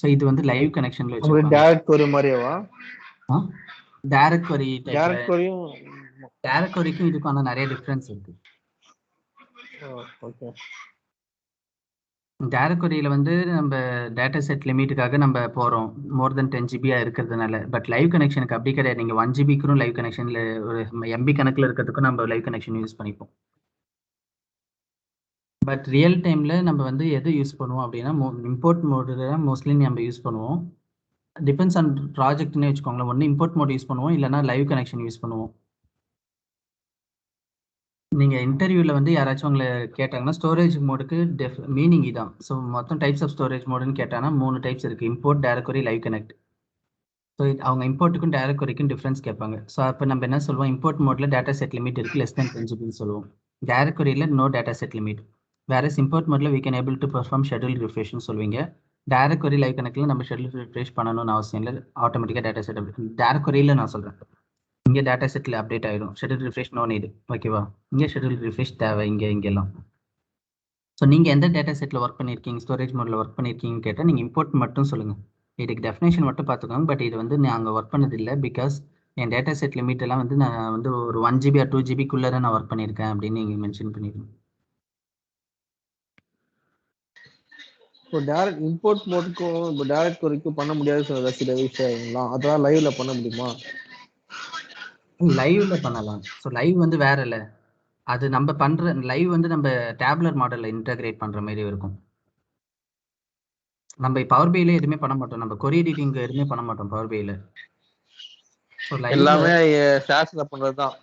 [SPEAKER 1] ஸோ இது வந்து லைவ் கனெக்ஷன்ல வச்சிருக்காங்க.
[SPEAKER 3] டைரக்ட் கொரி மாதிரியேவா?
[SPEAKER 1] டைரக்ட் கொரி
[SPEAKER 3] டைரக்ட் கொரியும்
[SPEAKER 1] டைரக்ட் கொரிக்கும் இதுக்கான நிறைய டிஃபரன்ஸ் இருக்கு.
[SPEAKER 3] ஓகே.
[SPEAKER 1] டைரக்ட் கொரியில வந்து நம்ம டேட்டா செட் லிமிட்டுக்காக நம்ம போறோம் மோர் தென் 10 GB இருக்கிறதுனால. பட் லைவ் கனெக்ஷனுக்கு அப்படி கிடையாது. நீங்க 1 GB லைவ் கனெக்ஷன்ல ஒரு MB கணக்குல இருக்கிறதுக்கும் நம்ம லைவ் கனெக்ஷன் யூஸ் பண்ணிப்போம். பட் ரியல் டைம்ல நம்ம வந்து எது யூஸ் பண்ணுவோம் அப்படின்னா இம்போர்ட் மோடு தான் மோஸ்ட்லி நம்ம யூஸ் பண்ணுவோம். டிபெண்ட்ஸ் ஆன் ப்ராஜெக்ட்னே வச்சுக்கோங்களேன். ஒன்று இம்போர்ட் மோட் யூஸ் பண்ணுவோம், இல்லைனா லைவ் கனெக்ஷன் யூஸ் பண்ணுவோம். நீங்க இன்டர்வியூல வந்து யாராச்சும் உங்களை கேட்டாங்கன்னா ஸ்டோரேஜ் மோடுக்கு மீனிங் இதான். ஸோ மொத்தம் டைப்ஸ் ஆஃப் ஸ்டோரேஜ் மோடுன்னு கேட்டாங்கன்னா 3 டைப்ஸ் இருக்கு. Import, direct query, live connect. So அவங்க இம்போர்ட்டுக்கும் டைரக்ட் கொரிக்கும் டிஃபரன்ஸ் கேட்பாங்க. ஸோ அப்போ நம்ம என்ன சொல்லுவோம், இம்போர்ட் மோட்ல டேட்டா செட் லிமிட் இருக்கு, லெஸ் தென் 10 GB சொல்லுவோம். டைரக்ட் கொரியில நோ டேட்டா செட் லிமிட். வேற இம்போர்ட் மோட்ல we can able to perform schedule refresh சொல்லுவீங்க. டைரக்ட் கொரி லைவ் கனெக்ட்ல நம்ம ஷெட்யூல் ரிஃப்ரெஷ் பண்ணணும்னு அவசியம் இல்லை. ஆட்டோமேட்டிக்காக டேட்டா செட் டைரக்ட் கொரியில நான் சொல்றேன். இங்கே டேட்டா செட்டில் அப்டேட் ஆகிடும். Schedule refresh no need. ஓகேவா? இங்கே ஷெட்யூல் ரிஃப்ரெஷ் தேவை இங்கெல்லாம். ஸோ நீங்கள் எந்த டேட்டா செட்டில் ஒர்க் பண்ணியிருக்கீங்க, ஸ்டோரேஜ் மோடில் ஒர்க் பண்ணியிருக்கீங்கன்னு கேட்டால் நீங்கள் இம்போர்ட் மட்டும் சொல்லுங்கள். இதுக்கு டெஃபினேஷன் மட்டும் பார்த்துக்கோங்க. பட் இது வந்து நான் அங்கே ஒர்க் பண்ணதில்லை. Because N data set limit எல்லாம் வந்து நான் வந்து ஒரு 1 GB or 2 GB தான் நான் ஒர்க் பண்ணியிருக்கேன் அப்படின்னு நீங்கள் மென்ஷன் பண்ணிடுங்க.
[SPEAKER 3] இப்போ டைரக்ட் இம்போர்ட் மோடுக்கும் இப்போ டைரக்ட் கொரிக்கும் பண்ண முடியாது சில விஷயங்கள்லாம், அதெல்லாம் லைவ்ல பண்ண முடியுமா?
[SPEAKER 1] லைவ்ல பண்ணலாம். ஸோ லைவ் வந்து வேற இல்லை. அது நம்ம பண்ற லைவ் வந்து நம்ம டேப்லர் மாடல்ல இன்டகிரேட் பண்ற மாதிரி இருக்கும். நம்ம பவர் பிஐல எதுவுமே பண்ண மாட்டோம். நம்ம கொரி எடிட்டிங் எதுவுமே பண்ண மாட்டோம் பவர் பிஐல. ஸோ
[SPEAKER 3] எல்லாமே சாஸ்ல பண்றதுதான்.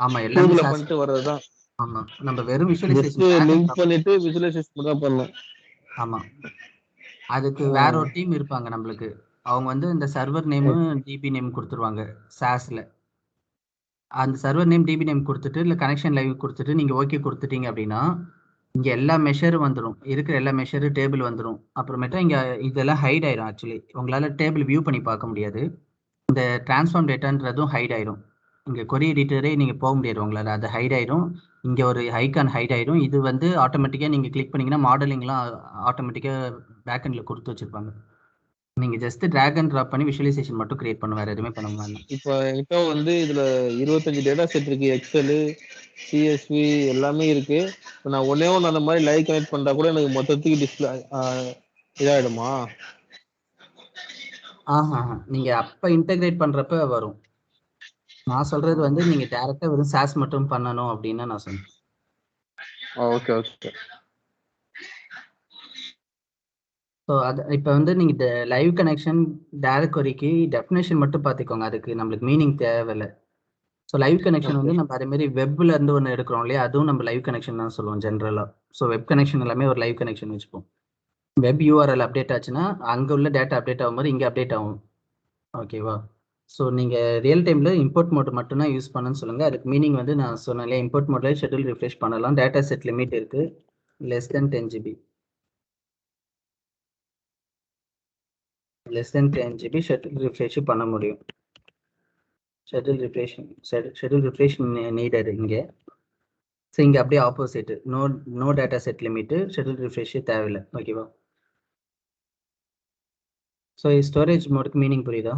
[SPEAKER 1] ஆமா, எல்லாமே
[SPEAKER 3] பண்ணிட்டு வர்றதுதான்.
[SPEAKER 1] ஆமா, நம்ம வெறும் விஷுவலைசேஷன்
[SPEAKER 3] லிங்க் பண்ணிட்டு விஷுவலைசேஷன் தான் பண்ணலாம்.
[SPEAKER 1] ஆமா, அதுக்கு வேற ஒரு டீம் இருப்பாங்க நம்மளுக்கு. அவங்க வந்து இந்த சர்வர் நேம் டிபி நேம் கொடுத்துருவாங்க சாஸ்ல. அந்த சர்வர் நேம் டிபி நேம் கொடுத்துட்டு இல்லை கனெக்ஷன் லைவ் கொடுத்துட்டு நீங்க ஓகே கொடுத்துட்டீங்க அப்படின்னா இங்க எல்லா மெஷரும் வந்துடும், இருக்கிற எல்லா மெஷரு டேபிள் வந்துடும். அப்புறமேட்டா இங்க இதெல்லாம் ஹைட் ஆயிரும். ஆக்சுவலி உங்களால டேபிள் வியூ பண்ணி பார்க்க முடியாது. இந்த டிரான்ஸ்ஃபார்ம் டேட்டான்றதும் ஹைட் ஆயிரும். இங்க கொரி எடிட்டரே நீங்க போக முடியாது உங்களால, அது ஹைட் ஆயிரும். இங்க ஒரு ஐகான் ஹைட் ஆயிரும். இது வந்து ஆட்டோமேட்டிக்கா நீங்க கிளிக் பண்ணீங்கன்னா மாடலிங்லாம் ஆட்டோமேட்டிக்கா பேக்எண்ட்ல கொடுத்து வச்சிருப்பாங்க. நீங்க ஜஸ்ட் டிராக் அண்ட் டிராப் பண்ணி விஷுவலைசேஷன் மட்டும் கிரியேட் பண்ண, வேற எதுவுமே பண்ண வேண்டாம்.
[SPEAKER 3] இப்போ என்கிட்ட வந்து இதுல 25 டேட்டா செட் இருக்கு. எக்ஸல், சிஎஸ்வி எல்லாமே இருக்கு. இப்போ நான் ஒண்ணே ஒன்று அந்த மாதிரி லைவ் கனெக்ட் பண்ணா கூட எனக்கு மொத்தத்துக்கு டிஸ்பிளே இதாயிடுமா?
[SPEAKER 1] ஆஹா, நீங்க அப்ப இன்டகிரேட் பண்றப்ப வரும். நான் சொல்றது வந்து நீங்க டைரக்டா வெறும் சாஸ் மட்டும் பண்ணணும் அப்படின்னு நான் சொன்னேன்.
[SPEAKER 3] Okay okay.
[SPEAKER 1] ஸோ அது இப்போ வந்து நீங்க லைவ் கனெக்ஷன் டைரக்ட் கொரிக்கு டெஃபினேஷன் மட்டும் பார்த்துக்கோங்க, அதுக்கு நம்மளுக்கு மீனிங் தேவையில்லை. ஸோ லைவ் கனெக்ஷன் வந்து நம்ம அதே மாதிரி வெப்ல இருந்து ஒன்று எடுக்கிறோம் இல்லையா, அதுவும் நம்ம லைவ் கனெக்ஷன் தான் சொல்லுவோம் ஜென்ரலாக. ஸோ வெப் கனெக்ஷன் எல்லாமே ஒரு லைவ் கனெக்ஷன் வச்சுப்போம். வெப் யூஆர்எல் அப்டேட் ஆச்சுன்னா அங்கே உள்ள டேட்டா அப்டேட் ஆகும்போது இங்கே அப்டேட் ஆகும். ஓகேவா? ஸோ நீங்கள் ரியல் டைமில் இம்போர்ட் மோட் மட்டும்தான் யூஸ் பண்ணுன்னு சொல்லுங்கள். அதுக்கு மீனிங் வந்து நான் சொன்னேன் இல்லையா, இம்போர்ட் மோட்லேயே ஷெட்யூல் ரிஃப்ரெஷ் பண்ணலாம். டேட்டா செட் லிமிட் இருக்குது, less than 10 GB. Less than 10 GB schedule refresh பண்ண முடியும். ஷெட்யூல் ரிஃப்ரெஷ் நீடட் இங்கே. ஸோ இங்கே அப்படியே opposite, no data set limit, schedule refresh தேவையில்லை. ஓகேவா? ஸோ ஸ்டோரேஜ் மோடுக்கு மீனிங் புரியுதா?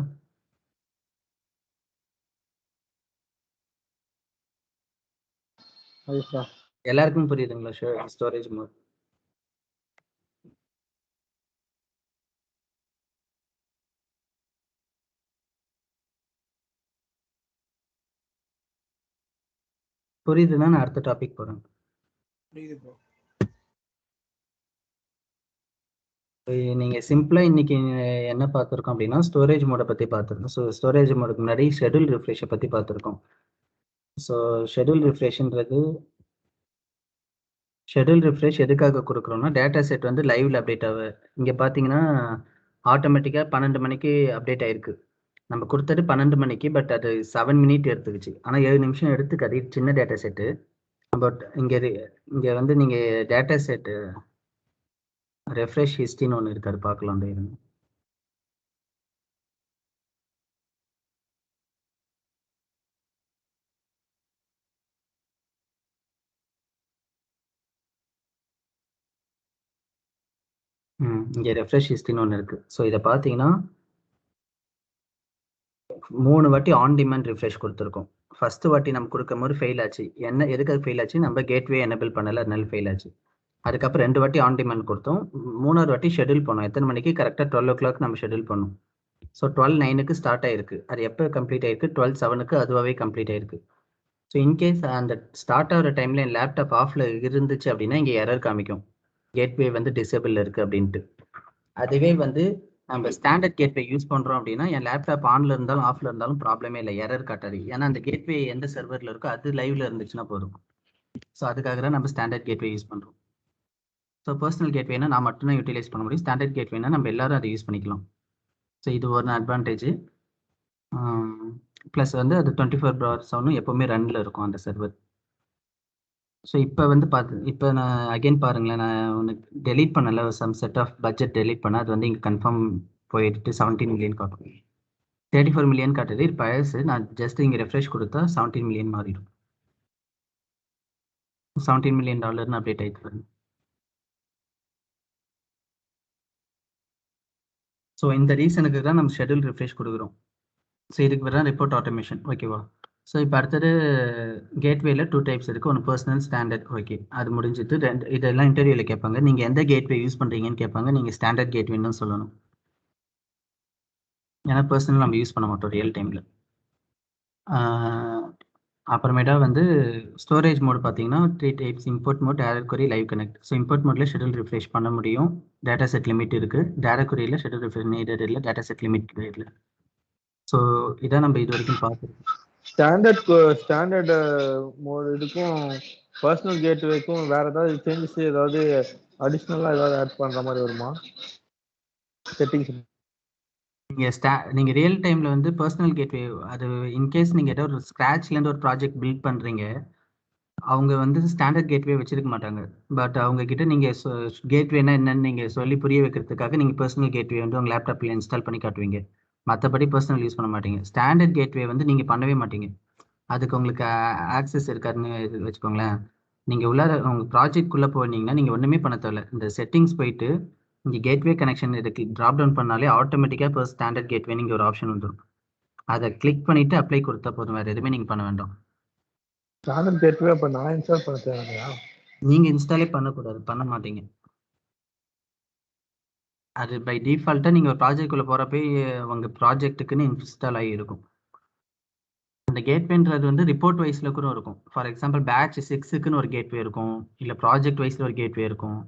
[SPEAKER 1] எல்லாருக்கும் புரியுதுங்களா ஸ்டோரேஜ் மோட்? புரியுதுன்னா நான் அடுத்த டாபிக் போகிறேன். நீங்கள் சிம்பிளாக இன்னைக்கு என்ன பார்த்துருக்கோம் அப்படின்னா ஸ்டோரேஜ் மோடை பற்றி பார்த்துருக்கோம். ஸோ ஸ்டோரேஜ் மோடுக்கு முன்னாடி ஷெட்யூல் ரிஃப்ரெஷை பற்றி பார்த்துருக்கோம். ஸோ ஷெட்யூல் ரிஃப்ரெஷ் எதுக்காக கொடுக்குறோம்னா டேட்டா செட் வந்து லைவ்ல அப்டேட் ஆகுது. இங்கே பார்த்தீங்கன்னா ஆட்டோமேட்டிக்காக 12 மணிக்கு அப்டேட் ஆயிருக்கு. நம்ம கொடுத்தது 12 மணிக்கு, பட் அது 7 மினிட் எடுத்துக்கிச்சு. ஆனால் 7 நிமிஷம் எடுத்துக்காது, சின்ன டேட்டா செட்டு. பட் இங்கே வந்து நீங்கள் டேட்டா செட்டு ரெஃப்ரெஷ் ஹிஸ்ட்ரின்னு ஒன்று இருக்காது, பார்க்கலாம். இருங்க. இங்கே ரெஃப்ரெஷ் ஹிஸ்ட்ரின்னு ஒன்று இருக்குது. ஸோ இதை பார்த்தீங்கன்னா 3 வாட்டி ஆன் டிமாண்ட் ரிஃப்ரெஷ் கொடுத்துருக்கோம். ஃபர்ஸ்ட் வாட்டி நம்ம கொடுக்கும் போது ஃபெயில் ஆச்சு. எதுக்காக ஃபெயில் ஆச்சு? நம்ம கேட்வே எனேபிள் பண்ணல, அதனால ஃபெயில் ஆச்சு. அதுக்கப்புறம் 2 வாட்டி ஆன் டிமாண்ட் கொடுத்தோம். 3வது வாட்டி ஷெட்யூல் பண்ணோம். எத்தனை மணிக்கு? கரெக்டாக 12 o'clock நம்ம ஷெட்யூல் பண்ணோம். ஸோ 12:09 ஸ்டார்ட் ஆயிருக்கு. அது எப்போ கம்ப்ளீட் ஆயிருக்கு? 12:07 அதுவாகவே கம்ப்ளீட் ஆயிருக்கு. ஸோ இன்கேஸ் அந்த ஸ்டார்ட் ஆகிற டைமில் என் லேப்டாப் ஆஃபில் இருந்துச்சு அப்படின்னா இங்கே எரர் காமிக்கும், கேட்வே வந்து டிசேபிள் இருக்குது அப்படின்ட்டு. அதுவே வந்து நம்ம ஸ்டாண்டர்ட் கேட்வே யூஸ் பண்ணுறோம் அப்படின்னா என் லேப்டாப் ஆனில் இருந்தாலும் ஆஃபில் இருந்தாலும் ப்ராப்ளமே இல்லை, எரர் காட்டாது. ஏன்னா அந்த கேட்வே எந்த சர்வரில் இருக்கோ அது லைவ்ல இருந்துச்சுன்னா போதும். ஸோ அதுக்காக தான் நம்ம ஸ்டாண்டர்ட் கேட்வே யூஸ் பண்ணுறோம். ஸோ பர்சனல் கேட்வேனா நான் மட்டும்தான் யூட்டிலைஸ் பண்ண முடியும். ஸ்டாண்டர்ட் கேட்வேனா நம்ம எல்லாரும் அதை யூஸ் பண்ணிக்கலாம். ஸோ இது ஒரு அட்வான்டேஜ். ப்ளஸ் வந்து அது 24/7 எப்போவுமே ரன்னில் இருக்கும் அந்த சர்வர். ஸோ இப்போ வந்து இப்போ நான் அகைன் பாருங்களேன், நான் உனக்கு டெலீட் பண்ணல, some set of budget delete பண்ண, அது வந்து இங்கே கன்ஃபார்ம் போயிட்டு 17 மில்லியன் காட்டும். 34 மில்லியன் காட்டுது, இது பழசு. நான் ஜஸ்ட் இங்கே ரெஃப்ரெஷ் கொடுத்தா 17 மில்லியன் மாறிடும். $17 மில்லியன் அப்டேட் ஆகிட்டு பாருங்க. ஸோ இந்த ரீசனுக்கு தான் நம்ம ஷெட்யூல் ரிஃப்ரெஷ் கொடுக்குறோம். ஸோ இதுக்கு பேர் தான் ரிப்போர்ட் ஆட்டோமேஷன். ஓகேவா? ஸோ இப்போ அடுத்தது கேட்வேல 2 டைப்ஸ் இருக்குது, ஒன்று பர்சனல், ஸ்டாண்டர்ட். ஓகே, அது முடிஞ்சிட்டு இதெல்லாம் இன்டர்வியூவில் கேட்பாங்க. நீங்கள் எந்த கேட்வே யூஸ் பண்ணுறீங்கன்னு கேட்பாங்க. நீங்கள் ஸ்டாண்டர்ட் கேட்வேன்னு தான் சொல்லணும். ஏன்னா பர்சனல் நம்ம யூஸ் பண்ண மாட்டோம் ரியல் டைமில். அப்புறமேட்டா வந்து ஸ்டோரேஜ் மோட் பார்த்தீங்கன்னா 3 types: import mode, direct query, live connect. So import மோட்ல ஷெட்யூல் ரிஃப்ரெஷ் பண்ண முடியும், டேட்டா செட் லிமிட் இருக்குது. டைரக்ட் கொரியில் ஷெட்யூல் ரிஃப்ரெஷ் நீடட் இல்லை, டேட்டா செட் லிமிட் இல்லை. ஸோ இதான் நம்ம இது வரைக்கும் பார்த்துருக்கோம்.
[SPEAKER 3] ஸ்டாண்டர்ட் மோட் இதுக்கும் பர்சனல் கேட்வேக்கும் வேற ஏதாவது சேஞ்சஸ், ஏதாவது அடிஷ்னலாக ஏதாவது ஆட் பண்ணுற மாதிரி வருமா செட்டிங்ஸ்?
[SPEAKER 1] நீங்கள் ரியல் டைமில் வந்து பர்சனல் கேட்வே அது இன்கேஸ் நீங்கள் ஏதோ ஒரு ஸ்க்ராட்ச்லேருந்து ஒரு ப்ராஜெக்ட் பில்ட் பண்ணுறீங்க, அவங்க வந்து ஸ்டாண்டர்ட் கேட்வே வச்சிருக்க மாட்டாங்க. பட் அவங்க கிட்ட நீங்க கேட்வேனா என்னன்னு நீங்க சொல்லி புரிய வைக்கிறதுக்காக நீங்க பர்சனல் கேட்வே வந்து உங்க லேப்டாப்ல இன்ஸ்டால் பண்ணி காட்டுவீங்க. மற்றபடி பர்சனல் யூஸ் பண்ண மாட்டீங்க. ஸ்டாண்டர்ட் கேட்வே வந்து நீங்க பண்ணவே மாட்டீங்க. அதுக்கு உங்களுக்கு ஆக்சஸ் இருக்காருன்னு வச்சுக்கோங்களேன். நீங்க உள்ளார உங்க ப்ராஜெக்ட்குள்ள போனீங்கன்னா நீங்க ஒண்ணுமே பண்ண தேவையில்ல. இந்த செட்டிங்ஸ் போயிட்டு இங்க கேட்வே கனெக்ஷன் இருக்கு டிராப் டவுன் பண்ணாலே ஆட்டோமேட்டிக்கா இப்போ ஸ்டாண்டர்ட் கேட்வே நீங்க ஒரு ஆப்ஷன் வந்துடும். அதை கிளிக் பண்ணிட்டு அப்ளை கொடுத்தா போதும். வேற எதுவுமே நீங்க பண்ண வேண்டாம்.
[SPEAKER 3] ஸ்டாண்டர்ட் கேட்வே அப்ப நான் இன்ஸ்டால் பண்ண தேவையா?
[SPEAKER 1] நீங்க இன்ஸ்டாலே பண்ணக்கூடாது, பண்ண மாட்டீங்க. அது பை டிஃபால்ட்டா நீங்க ஒரு ப்ராஜெக்ட்குள்ள போறப்ப உங்க ப்ராஜெக்ட்டுக்குன்னு இன்ஸ்டால் ஆகி இருக்கும். அந்த கேட்வேன்றது வந்து ரிப்போர்ட் வைஸ்ல கூட இருக்கும். ஃபார் எக்ஸாம்பிள் பேட்ச் 6க்குன்னு ஒரு கேட்வே இருக்கும், இல்ல ப்ராஜெக்ட் வைஸ்ல ஒரு கேட்வே இருக்கும்.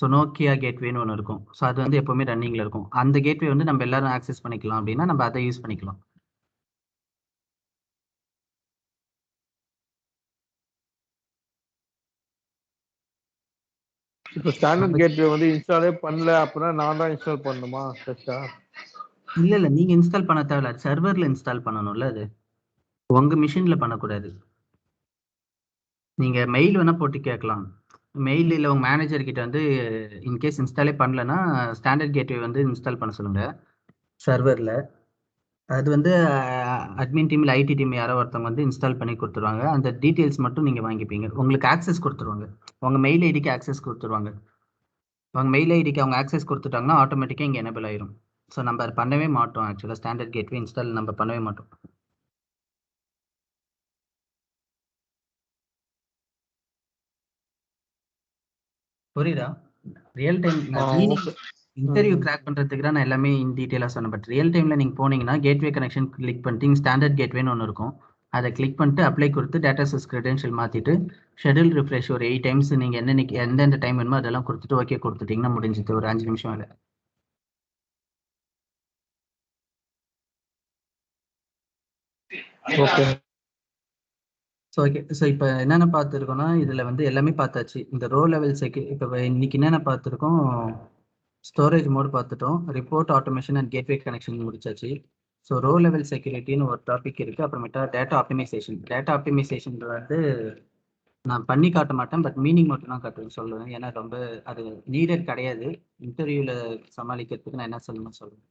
[SPEAKER 1] ஸோ நோக்கியா கேட்வேன்னு ஒன்று இருக்கும். ஸோ அது வந்து எப்பவுமே ரன்னிங்ல இருக்கும். அந்த கேட்வே வந்து நம்ம எல்லாரும் ஆக்சஸ் பண்ணிக்கலாம் அப்படின்னா நம்ம அதை யூஸ் பண்ணிக்கலாம்.
[SPEAKER 3] இப்போ ஸ்டாண்டர்ட் கேட்வே வந்து இன்ஸ்டாலே பண்ணல அப்படின்னா நான் தான் இன்ஸ்டால் பண்ணணுமா கரெக்டா?
[SPEAKER 1] இல்ல நீங்க இன்ஸ்டால் பண்ண தேவையில்ல. சர்வர்ல இன்ஸ்டால் பண்ணணும்ல, அது உங்க மிஷின்ல பண்ணக்கூடாது. நீங்க மெயில் வேணா போட்டு கேட்கலாம். மெயில் இல்லை உங்க மேனேஜர் கிட்ட வந்து இன்கேஸ் இன்ஸ்டாலே பண்ணலன்னா ஸ்டாண்டர்ட் கேட்வே வந்து இன்ஸ்டால் பண்ண சொல்லுங்க சர்வர்ல. அது வந்து அட்மின் டீம்ல ஐடி டீம் யாரோ ஒருத்தவங்க வந்து இன்ஸ்டால் பண்ணி கொடுத்துருவாங்க. அந்த டீட்டெயில்ஸ் மட்டும் நீங்க வாங்கிப்பீங்க. உங்களுக்கு ஆக்சஸ் கொடுத்துருவாங்க. உங்க மெயில் ஐடிக்கு ஆக்சஸ் கொடுத்துருவாங்க. உங்க மெயில் ஐடிக்கு அவங்க ஆக்சஸ் கொடுத்துட்டாங்கன்னா ஆட்டோமேட்டிக்கா இங்க எனேபிள் ஆயிரும். ஸோ நம்ம அதை பண்ணவே மாட்டோம். ஆக்சுவலா ஸ்டாண்டர்ட் கேட்வே இன்ஸ்டால் நம்ம பண்ணவே மாட்டோம். புரியுதா? ரியல் டைம் இன்டர்வியூ கிராக் பண்றதுக்கு தான் நான் எல்லாமே இன் டீடைலா சொன்னேன். பட் ரியல் டைம்ல நீங்க போனீங்கன்னா கேட்வே கனெக்ஷன் கிளிக் பண்ணிட்டு ஸ்டாண்டர்ட் கேட்வேன்னு ஒன்று இருக்கும். அதை கிளிக் பண்ணிட்டு அப்ளை கொடுத்து டேட்டா சோர்ஸ் கிரெடென்ஷியல் மாத்திட்டு ஷெட்யூல் ரிஃப்ரெஷ் ஒரு 8 டைம்ஸ் நீங்க என்னன்னைக்கு எந்தெந்த டைம் வேணுமோ அதெல்லாம் கொடுத்துட்டு ஓகே கொடுத்துட்டீங்கன்னா முடிஞ்சது. ஒரு 5 நிமிஷம் வேலை.
[SPEAKER 3] ஓகே.
[SPEAKER 1] ஓகே. ஸோ இப்போ என்னென்ன பார்த்துருக்கோம்னா இதில் வந்து எல்லாமே பார்த்தாச்சு. இந்த ரோ லெவல் இப்போ இன்னைக்கு என்னென்ன பார்த்துருக்கோம்? ஸ்டோரேஜ் மோட் பார்த்துட்டோம், report automation and gateway connection முடிச்சாச்சு. ஸோ ரோ லெவல் செக்யூரிட்டின்னு ஒரு டாபிக் இருக்குது. அப்புறமேட்டா டேட்டா ஆப்டிமைசேஷன். டேட்டா ஆப்டிமைசேஷன் வந்து நான் பண்ணி காட்ட மாட்டேன், பட் மீனிங் மட்டும் தான் காட்டுவேன் சொல்லுவேன். ஏன்னா ரொம்ப அது நீடட் கிடையாது. இன்டர்வியூவில் சமாளிக்கிறதுக்கு நான் என்ன சொல்லணும்னு சொல்லுவேன்.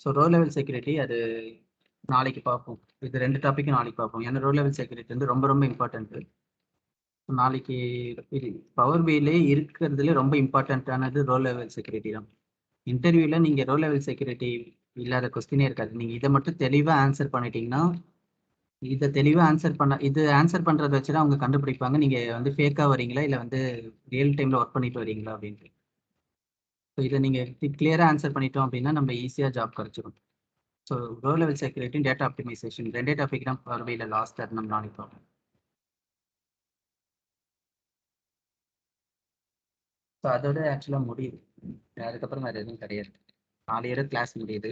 [SPEAKER 1] ஸோ ரோ லெவல் செக்யூரிட்டி அது நாளைக்கு பார்ப்போம். இது 2 டாப்பிக்கும் நாளைக்கு பார்ப்போம். ஏன்னா ரோ லெவல் செக்யூரிட்டி வந்து ரொம்ப ரொம்ப இம்பார்ட்டன்ட். நாளைக்கு இது பவர் பிஐலே இருக்கிறதுல ரொம்ப இம்பார்ட்டன்டானது ரோ லெவல் செக்யூரிட்டி தான். இன்டர்வியூல நீங்க ரோ லெவல் செக்யூரிட்டி இல்லாத கொஸ்டினே இருக்காது. நீங்க இதை மட்டும் தெளிவா ஆன்சர் பண்ணிட்டீங்கன்னா இது ஆன்சர் பண்றதை வச்சுதான் அவங்க கண்டுபிடிப்பாங்க நீங்க வந்து ஃபேக்கா வரீங்களா இல்ல வந்து ரியல் டைம்ல ஒர்க் பண்ணிட்டு வரீங்களா அப்படின்ட்டு. இதை நீங்க கிளியரா ஆன்சர் பண்ணிட்டோம் அப்படின்னா நம்ம ஈஸியா ஜாப் கிடைச்சிடும். So row level security data optimisation 2 topic தான் பவர் பிஐல லாஸ்ட். அது நம்ம நாளைக்கு பார்ப்போம். ஸோ அதோட ஆக்சுவலாக முடியுது. அதுக்கப்புறம் வேறு எதுவும் கிடையாது. 4 இயர் கிளாஸ் முடியுது.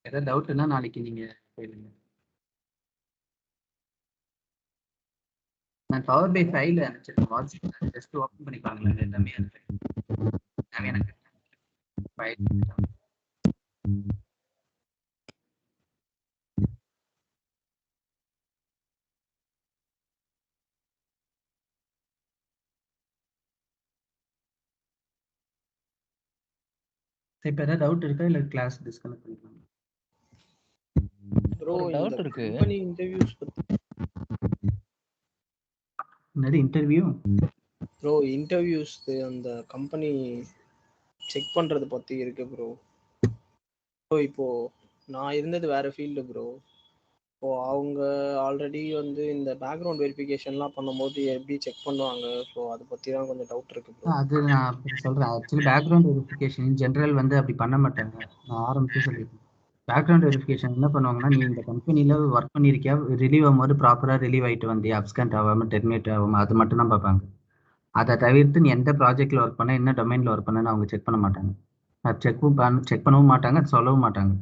[SPEAKER 1] ஏதாவது டவுட்னா நாளைக்கு நீங்கள் கேளுங்க. நான் பவர் பை ஃபைல் அனுப்பிச்சிருக்கேன் வாட்ஸ்அப். ஜஸ்ட் ஓப்பன் பண்ணி பாருங்களேன். எல்லாமே தேவையான ஃபைல். இப்போ ஏதாவது டவுட் இருக்கா இல்லை கிளாஸ் டிஸ்கனெக்ட் பண்ணிக்கலாம்?
[SPEAKER 4] ப்ரோ
[SPEAKER 2] ஒரு doubt
[SPEAKER 4] இந்த
[SPEAKER 2] இருக்கு.
[SPEAKER 4] கம்பெனி இன்டர்வியூஸ்
[SPEAKER 1] என்னது இன்டர்வியூ?
[SPEAKER 4] ப்ரோ இன்டர்வியூஸ் அந்த கம்பெனி செக் பண்றது பத்தி இருக்கு ப்ரோ. ஸோ இப்போ நான் இருந்தது வேற ஃபீல்டு ப்ரோ. இப்போ அவங்க ஆல்ரெடி வந்து இந்த பேக்ரவுண்ட் வெரிஃபிகேஷன்லாம் பண்ணும்போது எப்படி செக் பண்ணுவாங்க? ஸோ அதை பற்றி தான் கொஞ்சம் டவுட் இருக்கு ப்ரோ.
[SPEAKER 1] அது நான் சொல்கிறேன். ஆக்சுவலி பேக்ரவுண்ட் வெரிஃபிகேஷன் ஜென்ரல் வந்து அப்படி பண்ண மாட்டாங்க. நான் ஆரம்பிச்சு சொல்லியிருக்கேன். பேக்ரவுண்ட் வெரிஃபிகேஷன் என்ன பண்ணுவாங்கன்னா நீ இந்த கம்பெனியில் ஒர்க் பண்ணியிருக்கியா, ரிலீவ் ஆகும்போது ப்ராப்பராக ரிலீவ் ஆகிட்டு வந்தியா, அப்ஸ்கண்ட் ஆகாமல் டெர்மினேட் ஆகாமல் அது மட்டும் தான் பார்ப்பாங்க. அதை தவிர்த்து நீ எந்த ப்ராஜெக்டில் ஒர்க் பண்ண, என்ன டொமைனில் ஒர்க் பண்ணன்னு அவங்க செக் பண்ண மாட்டாங்க. அது செக் பண்ணவும் மாட்டாங்க, அது சொல்லவும் மாட்டாங்க.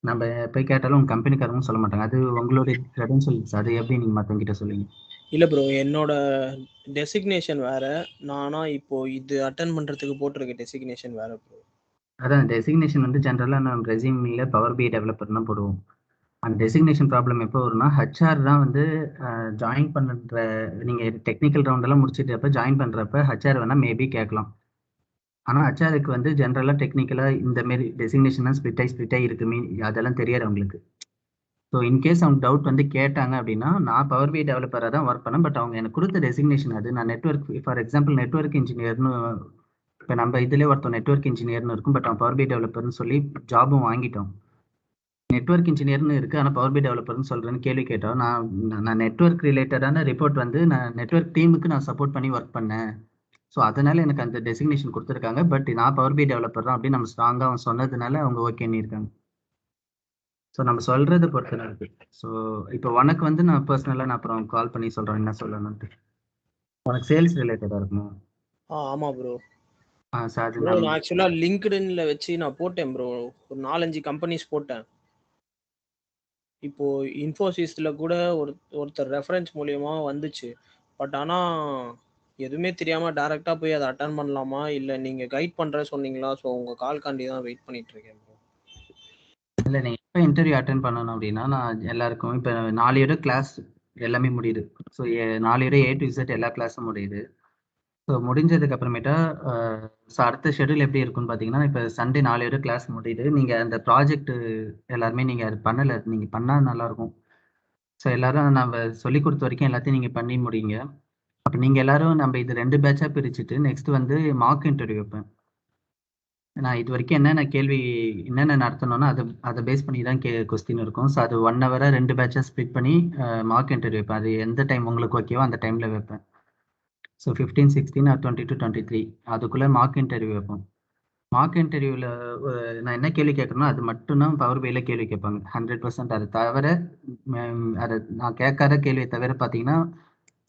[SPEAKER 1] நம்ம போய் கேட்டாலும் உங்கள் கம்பெனிக்காரங்களும் சொல்ல மாட்டாங்க. அது உங்களுடைய கிரெடென்ஷியல்ஸ். அது எப்படி நீங்கள் மற்றவங்கிட்ட சொல்லுவீங்க?
[SPEAKER 4] இல்லை ப்ரோ, என்னோட டெசிக்னேஷன் வேற. நானா இப்போ இது அட்டன் பண்ணுறதுக்கு போட்டிருக்க டெசிக்னேஷன் வேற ப்ரோ.
[SPEAKER 1] அதான் டெசிக்னேஷன் வந்து ஜென்ரலாக நம்ம ரெசியூமில் பவர் பிஐ டெவலப்பர் தான் போடுவோம். அந்த டெசிக்னேஷன் ப்ராப்ளம் எப்போ வரும்னா ஹெச்ஆர் தான் வந்து ஜாயின் பண்ணுற நீங்கள் டெக்னிக்கல் ரவுண்டெல்லாம் முடிச்சுட்டு ஜாயின் பண்ணுறப்ப ஹெச்ஆர் வேணால் மேபி கேட்கலாம். ஆனால் ஹெச்ஆருக்கு வந்து ஜென்ரலாக டெக்னிக்கலாக இந்த மாரி டெசிக்னேஷன்லாம் ஸ்பிட்டாக இருக்குமே அதெல்லாம் தெரியாது அவங்களுக்கு. ஸோ இன்கேஸ் அவங்க டவுட் வந்து கேட்டாங்க அப்படின்னா நான் பவர் பிஐ டெவலப்பராக தான் ஒர்க் பண்ணேன். பட் அவங்க எனக்கு கொடுத்த டெசிக்னேஷன் அது நான் நெட்ஒர்க் ஃபார் எக்ஸாம்பிள் நெட்ஒர்க் இன்ஜினியர்னு இப்போ நம்ம இதிலே ஒருத்தர் நெட்ஒர்க் இன்ஜினியர்னு இருக்கும். பட் அவன் பவர் பிஐ டெவலப்பர்னு சொல்லி ஜாபும் வாங்கிட்டோம். நெட்ஒர்க் இன்ஜினியர்னு இருக்குது ஆனால் பவர் பிஐ டெவலப்பர்னு சொல்கிறேன்னு கேள்வி கேட்டோம். நான் நெட்ஒர்க் ரிலேட்டடான ரிப்போர்ட் வந்து நான் நெட்ஒர்க் டீமுக்கு நான் சப்போர்ட் பண்ணி ஒர்க் பண்ணேன். ஸோ அதனால எனக்கு அந்த டெசிக்னேஷன் கொடுத்துருக்காங்க. பட் நான் பவர் பிஐ டெவலப்பர் தான் அப்படின்னு நம்ம ஸ்ட்ராங்காக அவன் சொன்னதுனால அவங்க ஓகேன்னு இருக்காங்க. ஸோ நம்ம சொல்கிறத பொறுத்து தான் இருக்கு. ஸோ இப்போ உனக்கு வந்து நான் பர்சனலாக நான் அப்புறம் கால் பண்ணி சொல்கிறேன் என்ன சொல்லணும்ட்டு. உனக்கு சேல்ஸ் ரிலேட்டடாக இருக்குமா?
[SPEAKER 4] ஆமா ப்ரோ.
[SPEAKER 1] சார்
[SPEAKER 4] ப்ரோ நான் ஆக்சுவலா லிங்க்டின்ல வச்சு நான் போட்டேன் ப்ரோ. ஒரு 4-5 கம்பெனிஸ் போட்டேன். இப்போ இன்ஃபோசிஸ்ல கூட ஒருத்தர் ரெஃபரன்ஸ் மூலியமா வந்துச்சு. பட் ஆனா எதுவுமே தெரியாம டைரக்டா போய் அதை அட்டன் பண்ணலாமா இல்ல நீங்க கைட் பண்ற சொன்னீங்களா? ஸோ உங்க கால் காண்டி தான் வெயிட் பண்ணிட்டு இருக்கேன் ப்ரோ.
[SPEAKER 1] இல்லை நீங்கள் எப்போ இன்டர்வியூ அட்டன் பண்ணணும் அப்படின்னா நான் எல்லாருக்கும் இப்போ 4 இயர் கிளாஸ் எல்லாமே முடியுது. So 4 year A to Z எல்லா கிளாஸும் முடியுது. ஸோ முடிஞ்சதுக்கு அப்புறமேட்டா ஸோ அடுத்த ஷெடியூல் எப்படி இருக்குன்னு பார்த்தீங்கன்னா இப்போ சண்டே 4 இயர் கிளாஸ் முடியுது. நீங்கள் அந்த ப்ராஜெக்ட் எல்லாருமே நீங்கள் அது பண்ணலை. நீங்கள் பண்ணால் நல்லாயிருக்கும். ஸோ எல்லாரும் நம்ம சொல்லி கொடுத்த வரைக்கும் எல்லாத்தையும் நீங்கள் பண்ணி முடியுங்க. அப்போ நீங்கள் எல்லாரும் நம்ம இது 2 பேட்சாக பிரிச்சுட்டு நெக்ஸ்ட் வந்து மார்க் இன்டர்வியூ வைப்பேன். நான் இது வரைக்கும் என்னென்ன நடத்தணும்னா அதை பேஸ் பண்ணி தான் கொஸ்டின் இருக்கும். ஸோ அது 1 ஹவராக 2 பேட்சாக ஸ்ப்ளிட் பண்ணி மார்க் இன்டர்வியூ வைப்பேன். அது எந்த டைம் உங்களுக்கு ஓகேவோ அந்த டைமில் வைப்பேன். ஸோ 15, 16 or 22, 23 அதுக்குள்ளே மார்க் இன்டர்வியூ வைப்போம். மார்க் இன்டர்வியூவில் நான் என்ன கேள்வி கேட்குறேனோ அது மட்டும்தான் பவர் பிஐல கேள்வி கேட்பாங்க 100%. அதை தவிர அதை நான் கேட்காத கேள்வியை தவிர பார்த்தீங்கன்னா